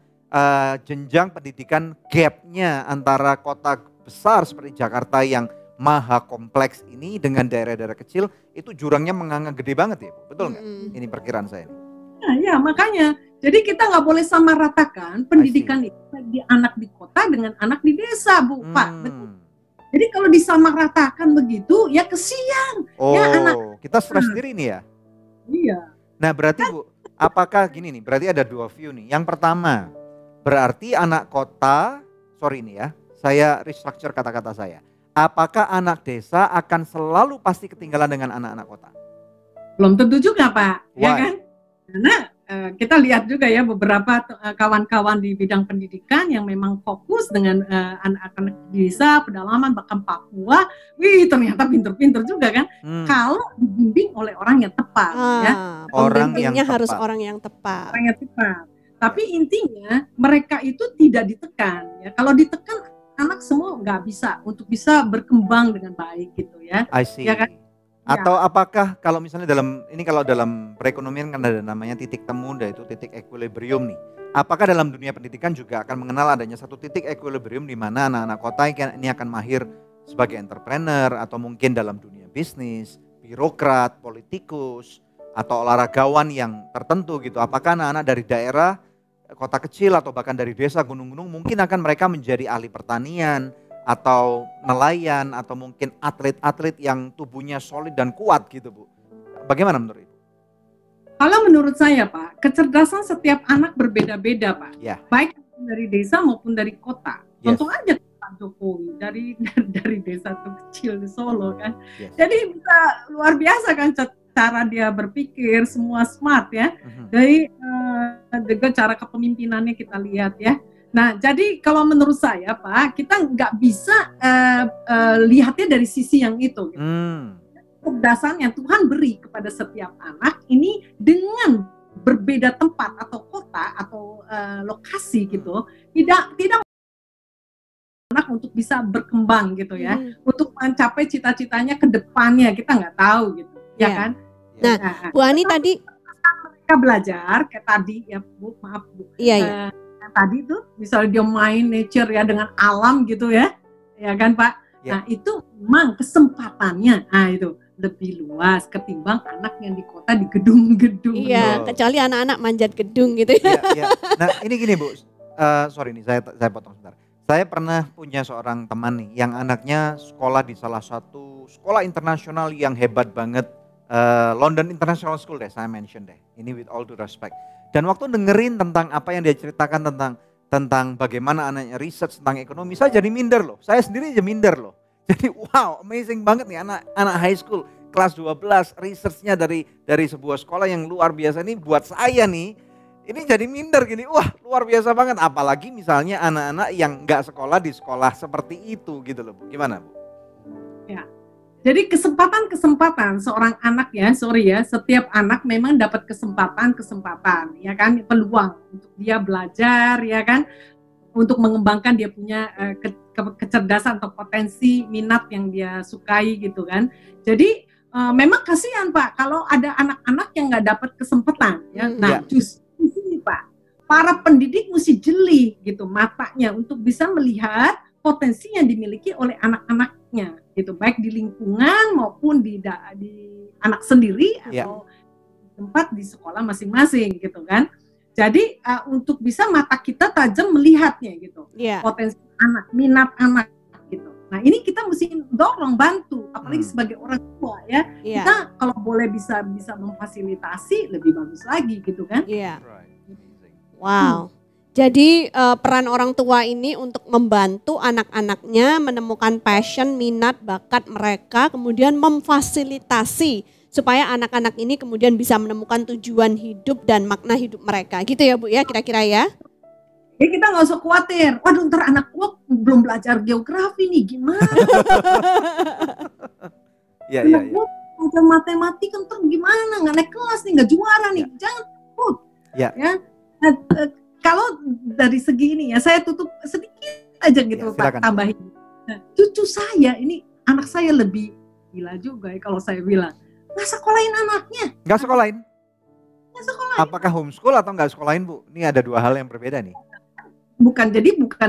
jenjang pendidikan gapnya antara kota besar seperti Jakarta yang maha kompleks ini dengan daerah-daerah kecil itu jurangnya menganga gede banget ya Bu, betul nggak? Ini perkiraan saya. Ya makanya, jadi kita nggak boleh sama ratakan pendidikan itu di anak di kota dengan anak di desa Bu, Pak. Betul. Jadi kalau disamaratakan begitu ya kesian. Ya anak kita stres diri nih ya. Iya. Nah berarti Bu, apakah gini nih, berarti ada dua view nih. Yang pertama, berarti anak kota, sorry nih ya, saya restructure kata-kata saya. Apakah anak desa akan selalu pasti ketinggalan dengan anak-anak kota? Belum tentu juga Pak, Why? Ya kan? Karena kita lihat juga ya beberapa kawan-kawan di bidang pendidikan yang memang fokus dengan anak-anak desa, pedalaman, bahkan Papua, ternyata pinter-pinter juga kan, kalau dibimbing oleh orang yang tepat. Ya. Pembimbingnya harus orang yang tepat. Orang yang tepat. Tapi intinya mereka itu tidak ditekan. Ya. Kalau ditekan anak semua nggak bisa untuk bisa berkembang dengan baik gitu ya. I see. Ya kan? Atau apakah kalau misalnya kalau dalam perekonomian kan ada namanya titik temu, itu titik equilibrium nih. Apakah dalam dunia pendidikan juga akan mengenal adanya satu titik equilibrium di mana anak-anak kota ini akan mahir sebagai entrepreneur atau mungkin dalam dunia bisnis, birokrat, politikus atau olahragawan yang tertentu gitu. Apakah anak-anak dari daerah kota kecil atau bahkan dari desa gunung-gunung mungkin akan mereka menjadi ahli pertanian atau nelayan atau mungkin atlet-atlet yang tubuhnya solid dan kuat gitu Bu. Bagaimana menurut Ibu? Kalau menurut saya Pak, kecerdasan setiap anak berbeda-beda Pak. Ya. Baik dari desa maupun dari kota. Yes. Contoh aja Pak Jokowi dari desa kecil di Solo kan. Yes. Jadi bisa luar biasa kan cara dia berpikir, semua smart ya. Dari juga cara kepemimpinannya kita lihat ya. Nah, jadi kalau menurut saya Pak, kita nggak bisa lihatnya dari sisi yang itu. Gitu. Kecerdasan yang Tuhan beri kepada setiap anak ini dengan berbeda tempat atau kota atau lokasi gitu, tidak anak untuk bisa berkembang gitu ya, untuk mencapai cita-citanya ke depannya kita nggak tahu gitu, ya kan? Nah, Bu Ani tadi mereka belajar kayak tadi ya Bu, maaf Bu. Iya. Tadi tuh misalnya dia main nature ya dengan alam gitu ya kan Pak. Nah itu memang kesempatannya, itu lebih luas ketimbang anak yang di kota di gedung-gedung. Iya, kecuali anak-anak manjat gedung gitu ya. Iya. Nah ini gini Bu, sorry nih saya potong sebentar. Saya pernah punya seorang teman nih yang anaknya sekolah di salah satu sekolah internasional yang hebat banget, London International School deh saya mention deh. Ini with all due respect. Dan waktu dengerin tentang apa yang dia ceritakan tentang bagaimana anaknya research tentang ekonomi, saya jadi minder loh. Saya sendiri aja minder loh. Jadi wow, amazing banget nih anak high school kelas 12 researchnya dari sebuah sekolah yang luar biasa ini buat saya nih. Ini jadi minder gini, wah luar biasa banget. Apalagi misalnya anak-anak yang nggak sekolah di sekolah seperti itu gitu loh Bu. Gimana Bu? Ya, jadi kesempatan seorang anak ya, setiap anak memang dapat kesempatan ya kan, peluang untuk dia belajar ya kan, untuk mengembangkan dia punya kecerdasan atau potensi minat yang dia sukai gitu kan. Jadi memang kasihan Pak kalau ada anak-anak yang nggak dapat kesempatan ya. Nah justru di sini Pak, para pendidik mesti jeli gitu matanya untuk bisa melihat potensi yang dimiliki oleh anak-anaknya gitu, baik di lingkungan maupun di anak sendiri atau tempat di sekolah masing-masing gitu kan. Jadi untuk bisa mata kita tajam melihatnya gitu, potensi anak, minat anak gitu. Nah ini kita mesti dorong, bantu, apalagi sebagai orang tua ya. Kita kalau boleh bisa memfasilitasi lebih bagus lagi gitu kan. Wow. Jadi peran orang tua ini untuk membantu anak-anaknya menemukan passion, minat, bakat mereka, kemudian memfasilitasi supaya anak-anak ini kemudian bisa menemukan tujuan hidup dan makna hidup mereka. Gitu ya Bu ya, kira-kira ya? Ya kita nggak usah khawatir, waduh ntar anak gua belum belajar geografi nih, gimana? Anak gua belajar matematika ntar gimana, nggak naik kelas nih, nggak juara nih, jangan takut. Ya. Nah, kalau dari segi ini ya, saya tutup sedikit aja gitu Pak, tambahin. Nah, cucu saya ini, anak saya lebih gila juga ya kalau saya bilang. Nggak sekolahin anaknya. Nggak sekolahin? Nggak sekolahin. Apakah homeschool atau nggak sekolahin Bu? Ini ada dua hal yang berbeda nih. Bukan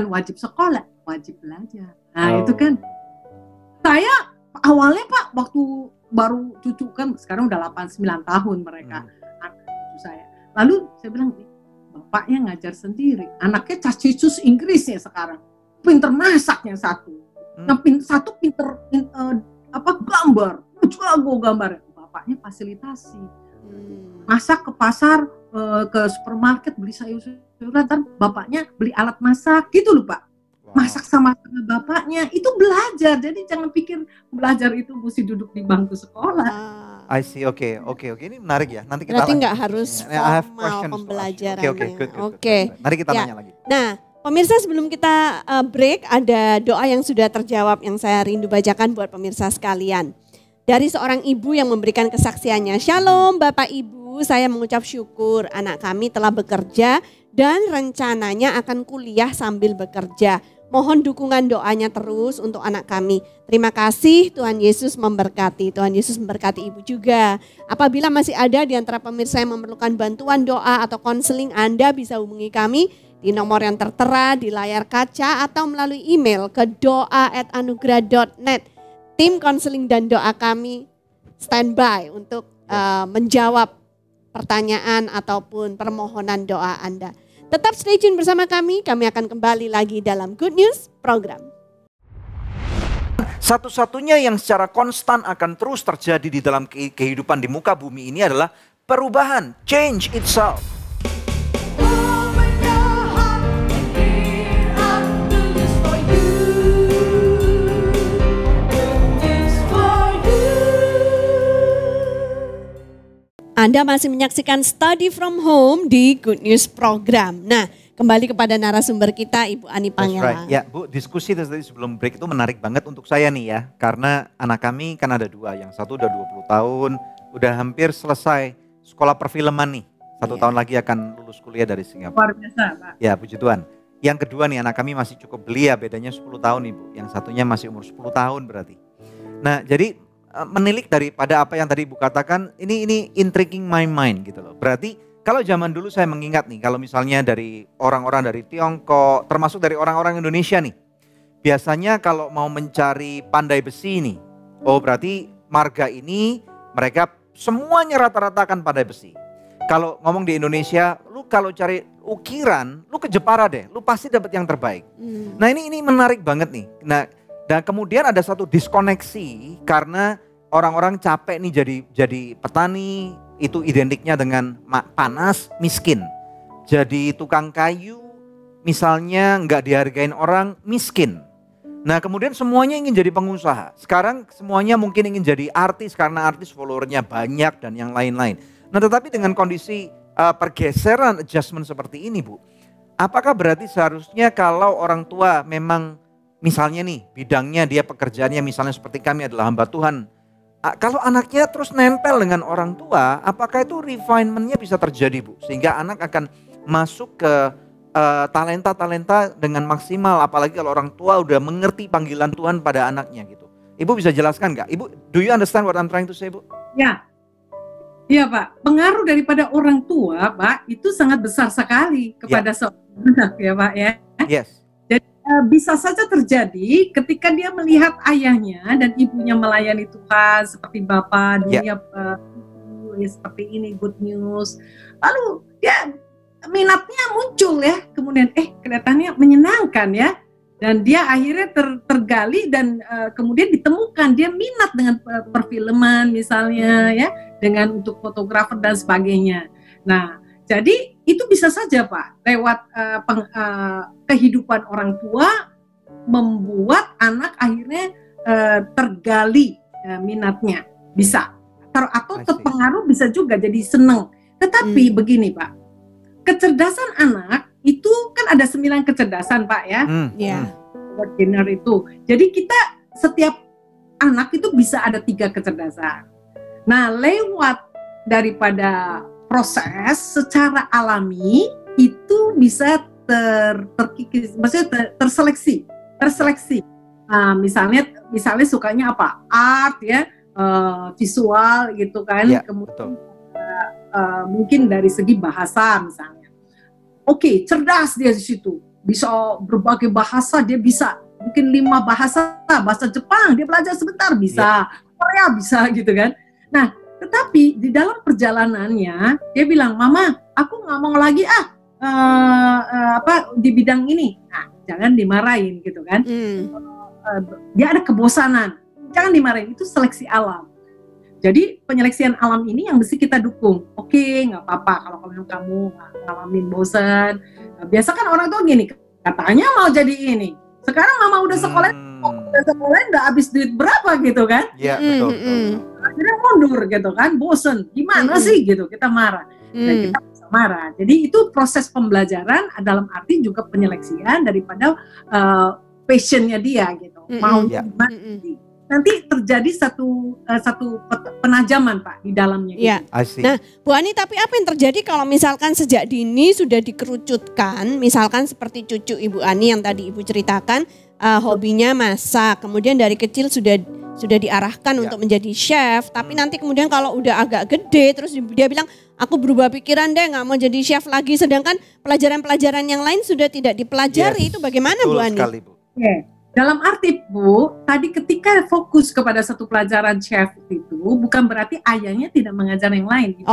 wajib sekolah, wajib belajar. Nah itu kan. Saya awalnya Pak, waktu baru cucu kan, sekarang udah 8-9 tahun mereka, anak cucu saya. Lalu saya bilang, bapaknya ngajar sendiri, anaknya cacicus Inggrisnya sekarang, pinter masaknya satu, satu pinter gambar, jago gambar, bapaknya fasilitasi, masak ke pasar, ke supermarket beli sayur-sayuran, dan bapaknya beli alat masak, gitu loh Pak, masak sama bapaknya, itu belajar, jadi jangan pikir belajar itu mesti duduk di bangku sekolah. I see, oke. Ini menarik ya. Nanti kita berarti nggak harus formal pembelajarannya. Oke. Mari kita tanya lagi. Nah, pemirsa sebelum kita break, ada doa yang sudah terjawab yang saya rindu bacakan buat pemirsa sekalian. Dari seorang ibu yang memberikan kesaksiannya. Shalom Bapak Ibu, saya mengucap syukur anak kami telah bekerja dan rencananya akan kuliah sambil bekerja. Mohon dukungan doanya terus untuk anak kami. Terima kasih, Tuhan Yesus memberkati. Tuhan Yesus memberkati Ibu juga. Apabila masih ada di antara pemirsa yang memerlukan bantuan doa atau konseling, Anda bisa hubungi kami di nomor yang tertera di layar kaca atau melalui email ke doa@anugerah.net. Tim konseling dan doa kami standby untuk menjawab pertanyaan ataupun permohonan doa Anda. Tetap stay tune bersama kami akan kembali lagi dalam Good News Program. Satu-satunya yang secara konstan akan terus terjadi di dalam kehidupan di muka bumi ini adalah perubahan, change itself. Anda masih menyaksikan Study from Home di Good News Program. Nah, kembali kepada narasumber kita, Ibu Ani Pangelang. Ya Bu, diskusi tadi sebelum break itu menarik banget untuk saya nih ya. Karena anak kami kan ada dua, yang satu udah 20 tahun, udah hampir selesai sekolah perfilman nih. 1 tahun lagi akan lulus kuliah dari Singapura. Luar biasa Pak. Ya puji Tuhan. Yang kedua nih, anak kami masih cukup belia, bedanya 10 tahun Ibu. Yang satunya masih umur 10 tahun berarti. Nah jadi menilik daripada apa yang tadi Ibu katakan, ini intriguing my mind gitu loh. Berarti kalau zaman dulu saya mengingat nih, kalau misalnya dari orang-orang dari Tiongkok, termasuk dari orang-orang Indonesia nih, biasanya kalau mau mencari pandai besi nih, oh berarti marga ini mereka semuanya rata-rata kan pandai besi. Kalau ngomong di Indonesia, lu kalau cari ukiran, lu ke Jepara deh, lu pasti dapat yang terbaik. Nah ini menarik banget nih. Nah, dan kemudian ada satu diskoneksi karena orang-orang capek nih jadi petani, itu identiknya dengan panas, miskin. Jadi tukang kayu misalnya nggak dihargain orang, miskin. Nah kemudian semuanya ingin jadi pengusaha. Sekarang semuanya mungkin ingin jadi artis karena artis followernya banyak dan yang lain-lain. Nah tetapi dengan kondisi pergeseran adjustment seperti ini, Bu, apakah berarti seharusnya kalau orang tua memang misalnya nih bidangnya dia pekerjaannya misalnya seperti kami adalah hamba Tuhan, kalau anaknya terus nempel dengan orang tua, apakah itu refinement-nya bisa terjadi, Bu? Sehingga anak akan masuk ke talenta-talenta dengan maksimal, apalagi kalau orang tua udah mengerti panggilan Tuhan pada anaknya gitu. Ibu bisa jelaskan nggak? Ibu, do you understand what I'm trying to say, Bu? Ya, iya Pak. Pengaruh daripada orang tua, Pak, itu sangat besar sekali kepada seorang anak, ya Pak ya. Yes. Jadi bisa saja terjadi ketika dia melihat ayahnya dan ibunya melayani Tuhan seperti Bapak, dunia seperti ini, good news. Lalu dia minatnya muncul ya, kemudian kelihatannya menyenangkan ya. Dan dia akhirnya tergali dan kemudian ditemukan dia minat dengan perfilman misalnya ya, dengan untuk fotografer dan sebagainya. Nah, jadi itu bisa saja Pak, lewat kehidupan orang tua membuat anak akhirnya tergali minatnya, bisa. Atau terpengaruh bisa juga jadi seneng. Tetapi begini Pak, kecerdasan anak itu kan ada 9 kecerdasan Pak ya. Beginner itu. Jadi kita setiap anak itu bisa ada 3 kecerdasan. Nah, lewat daripada proses secara alami itu bisa terseleksi. Nah, misalnya sukanya apa? Art ya, visual gitu kan. Kemudian mungkin dari segi bahasa misalnya. Oke, cerdas dia di situ, bisa berbagai bahasa dia bisa, mungkin 5 bahasa, bahasa Jepang dia belajar sebentar bisa, Korea bisa gitu kan. Nah, tetapi di dalam perjalanannya dia bilang, Mama, aku nggak mau lagi di bidang ini. Nah, jangan dimarahin gitu kan. Dia ada kebosanan, jangan dimarahin, itu seleksi alam. Jadi penyeleksian alam ini yang mesti kita dukung. Oke, nggak apa-apa kalau kamu ngalamin bosan. Nah, biasa kan orang tua gini, katanya mau jadi ini. Sekarang Mama udah sekolah udah habis duit berapa gitu kan? Iya, betul. Akhirnya mundur gitu kan, bosan. Gimana sih gitu, kita marah. Dan kita bisa marah. Jadi itu proses pembelajaran dalam arti juga penyeleksian daripada passionnya dia gitu. Mau gimana sih? Nanti terjadi satu penajaman Pak di dalamnya. Ya. Nah, Bu Ani, tapi apa yang terjadi kalau misalkan sejak dini sudah dikerucutkan, misalkan seperti cucu Ibu Ani yang tadi Ibu ceritakan, hobinya masak, kemudian dari kecil sudah diarahkan untuk menjadi chef, tapi nanti kemudian kalau udah agak gede, terus dia bilang, aku berubah pikiran deh, nggak mau jadi chef lagi, sedangkan pelajaran-pelajaran yang lain sudah tidak dipelajari, itu bagaimana Bu Ani? Sekali, Bu. Dalam arti Bu, tadi ketika fokus kepada satu pelajaran chef itu bukan berarti ayahnya tidak mengajar yang lain. Gitu,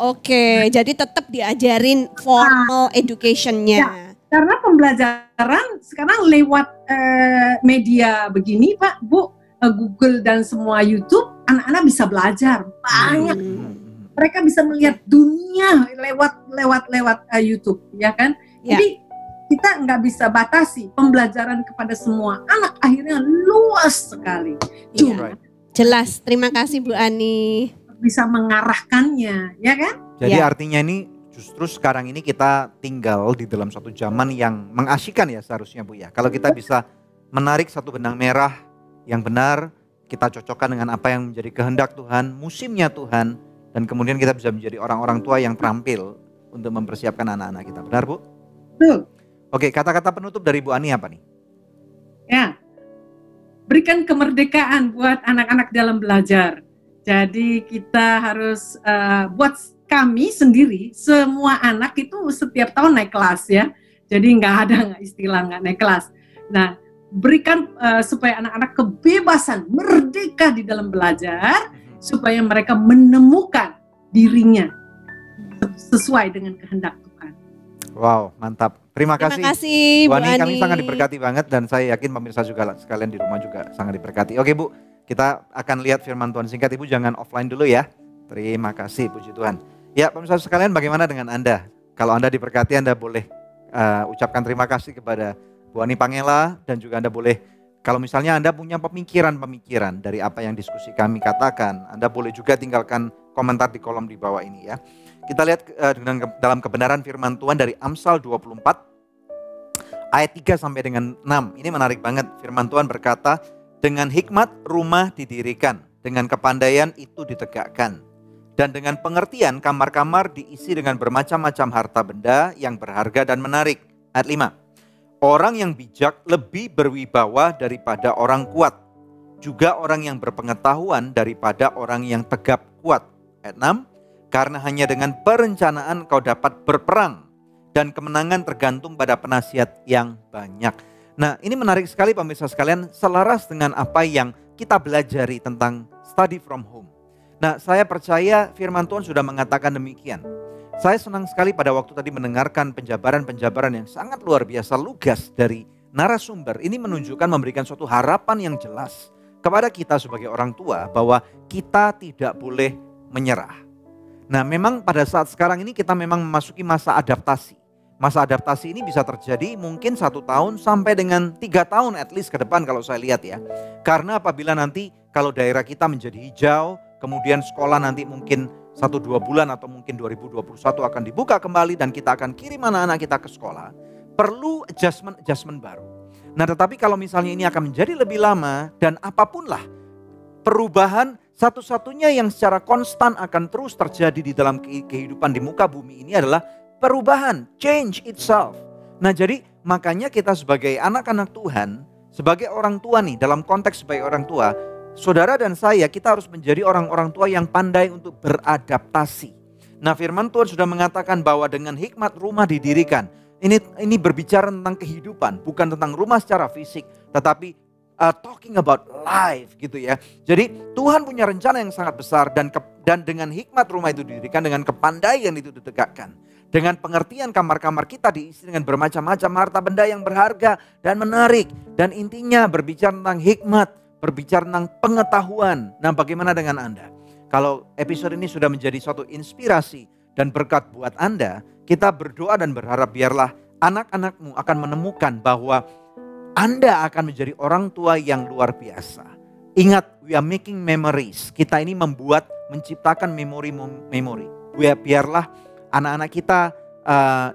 oke. Jadi tetap diajarin formal education-nya. Ya, karena pembelajaran sekarang lewat media begini Pak, Bu, Google dan semua YouTube, anak-anak bisa belajar banyak. Mereka bisa melihat dunia lewat YouTube, ya kan? Jadi kita nggak bisa batasi pembelajaran kepada semua anak, akhirnya luas sekali. Jelas, terima kasih Bu Ani. Bisa mengarahkannya, ya kan? Jadi artinya ini justru sekarang ini kita tinggal di dalam satu zaman yang mengasyikkan ya seharusnya Bu ya. Kalau kita bisa menarik satu benang merah yang benar, kita cocokkan dengan apa yang menjadi kehendak Tuhan, musimnya Tuhan, dan kemudian kita bisa menjadi orang-orang tua yang terampil untuk mempersiapkan anak-anak kita. Benar Bu? Betul. Oke, kata-kata penutup dari Bu Ani apa nih? Ya, berikan kemerdekaan buat anak-anak dalam belajar. Jadi kita harus buat kami sendiri, semua anak itu setiap tahun naik kelas ya. Jadi nggak ada istilah nggak naik kelas. Nah, berikan supaya anak-anak kebebasan, merdeka di dalam belajar, supaya mereka menemukan dirinya sesuai dengan kehendak Tuhan. Wow, mantap. Terima kasih Bu Ani. Ani. Kami sangat diberkati banget dan saya yakin pemirsa juga sekalian di rumah juga sangat diberkati. Oke Bu, kita akan lihat firman Tuhan singkat. Ibu jangan offline dulu ya. Terima kasih, puji Tuhan. Ya pemirsa sekalian, bagaimana dengan Anda? Kalau Anda diberkati, Anda boleh ucapkan terima kasih kepada Bu Ani Pangela, dan juga Anda boleh, kalau misalnya Anda punya pemikiran-pemikiran dari apa yang diskusi kami katakan, Anda boleh juga tinggalkan komentar di kolom di bawah ini ya. Kita lihat dalam kebenaran firman Tuhan dari Amsal 24 ayat 3 sampai dengan 6. Ini menarik banget. Firman Tuhan berkata, dengan hikmat rumah didirikan, dengan kepandaian itu ditegakkan. Dan dengan pengertian kamar-kamar diisi dengan bermacam-macam harta benda yang berharga dan menarik. Ayat 5. Orang yang bijak lebih berwibawa daripada orang kuat. Juga orang yang berpengetahuan daripada orang yang tegap kuat. Ayat 6. Karena hanya dengan perencanaan kau dapat berperang. Dan kemenangan tergantung pada penasihat yang banyak. Nah, ini menarik sekali pemirsa sekalian, selaras dengan apa yang kita belajari tentang study from home. Nah, saya percaya firman Tuhan sudah mengatakan demikian. Saya senang sekali pada waktu tadi mendengarkan penjabaran-penjabaran yang sangat luar biasa, lugas dari narasumber. Ini menunjukkan, memberikan suatu harapan yang jelas kepada kita sebagai orang tua bahwa kita tidak boleh menyerah. Nah, memang pada saat sekarang ini kita memang memasuki masa adaptasi. Masa adaptasi ini bisa terjadi mungkin 1 tahun sampai dengan 3 tahun at least ke depan kalau saya lihat ya. Karena apabila nanti kalau daerah kita menjadi hijau, kemudian sekolah nanti mungkin 1-2 bulan atau mungkin 2021 akan dibuka kembali dan kita akan kirim anak-anak kita ke sekolah, perlu adjustment baru. Nah, tetapi kalau misalnya ini akan menjadi lebih lama dan apapun lah perubahan, satu-satunya yang secara konstan akan terus terjadi di dalam kehidupan di muka bumi ini adalah perubahan, change itself. Nah, jadi makanya kita sebagai anak-anak Tuhan, sebagai orang tua nih, dalam konteks sebagai orang tua, saudara dan saya, kita harus menjadi orang-orang tua yang pandai untuk beradaptasi. Nah, firman Tuhan sudah mengatakan bahwa dengan hikmat rumah didirikan. Ini berbicara tentang kehidupan, bukan tentang rumah secara fisik, tetapi talking about life gitu ya. Jadi Tuhan punya rencana yang sangat besar dan dengan hikmat rumah itu didirikan, dengan kepandaian itu ditegakkan. Dengan pengertian kamar-kamar kita diisi dengan bermacam-macam harta benda yang berharga dan menarik. Dan intinya berbicara tentang hikmat, berbicara tentang pengetahuan. Nah, bagaimana dengan Anda? Kalau episode ini sudah menjadi suatu inspirasi dan berkat buat Anda, kita berdoa dan berharap biarlah anak-anakmu akan menemukan bahwa Anda akan menjadi orang tua yang luar biasa. Ingat, we are making memories. Kita ini menciptakan memori. Biarlah anak-anak kita,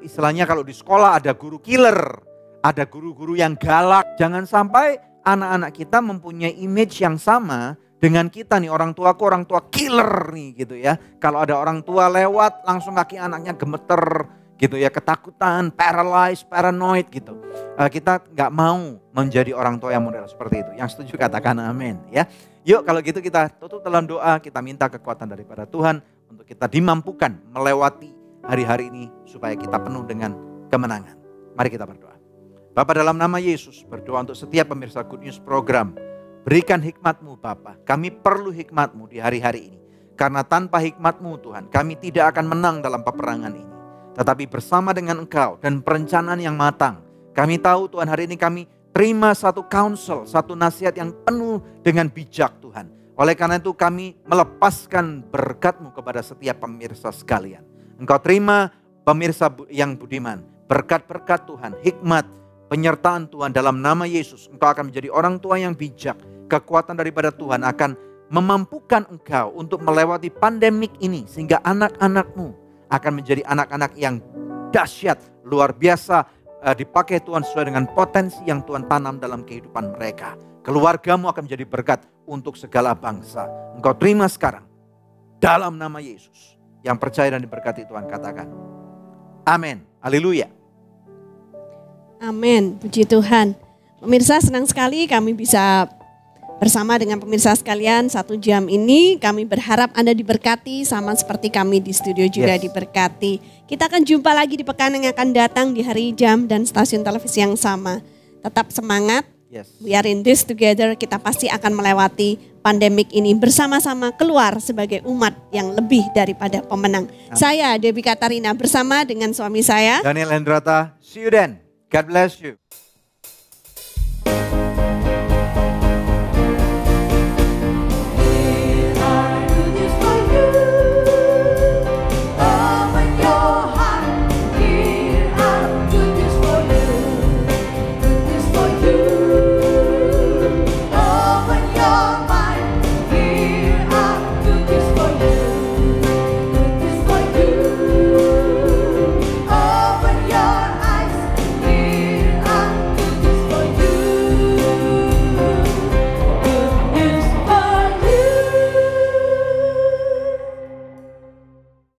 istilahnya kalau di sekolah ada guru killer, ada guru-guru yang galak. Jangan sampai anak-anak kita mempunyai image yang sama dengan kita nih, orang tua killer nih gitu ya. Kalau ada orang tua lewat langsung kaki anaknya gemeter gitu ya, ketakutan, paralyzed, paranoid gitu. Kita nggak mau menjadi orang tua yang model seperti itu. Yang setuju katakan amin ya. Yuk kalau gitu kita tutup dalam doa, kita minta kekuatan daripada Tuhan untuk kita dimampukan melewati hari-hari ini supaya kita penuh dengan kemenangan. Mari kita berdoa. Bapa, dalam nama Yesus berdoa untuk setiap pemirsa Good News program. Berikan hikmat-Mu Bapa. Kami perlu hikmat-Mu di hari-hari ini. Karena tanpa hikmat-Mu Tuhan, kami tidak akan menang dalam peperangan ini. Tetapi bersama dengan Engkau dan perencanaan yang matang, kami tahu Tuhan hari ini kami terima satu counsel, satu nasihat yang penuh dengan bijak Tuhan. Oleh karena itu kami melepaskan berkat-Mu kepada setiap pemirsa sekalian. Engkau terima pemirsa yang budiman, berkat-berkat Tuhan, hikmat, penyertaan Tuhan dalam nama Yesus. Engkau akan menjadi orang tua yang bijak. Kekuatan daripada Tuhan akan memampukan engkau untuk melewati pandemik ini. Sehingga anak-anakmu akan menjadi anak-anak yang dahsyat, luar biasa, dipakai Tuhan sesuai dengan potensi yang Tuhan tanam dalam kehidupan mereka. Keluargamu akan menjadi berkat untuk segala bangsa. Engkau terima sekarang dalam nama Yesus. Yang percaya dan diberkati Tuhan katakan amin. Haleluya. Amin, puji Tuhan. Pemirsa, senang sekali kami bisa bersama dengan pemirsa sekalian 1 jam ini. Kami berharap Anda diberkati sama seperti kami di studio juga diberkati. Kita akan jumpa lagi di pekan yang akan datang di hari, jam, dan stasiun televisi yang sama. Tetap semangat, we are in this together. Kita pasti akan melewati pandemik ini bersama-sama keluar sebagai umat yang lebih daripada pemenang. Saya Debbie Katarina bersama dengan suami saya Daniel Hendrata. See you then. God bless you.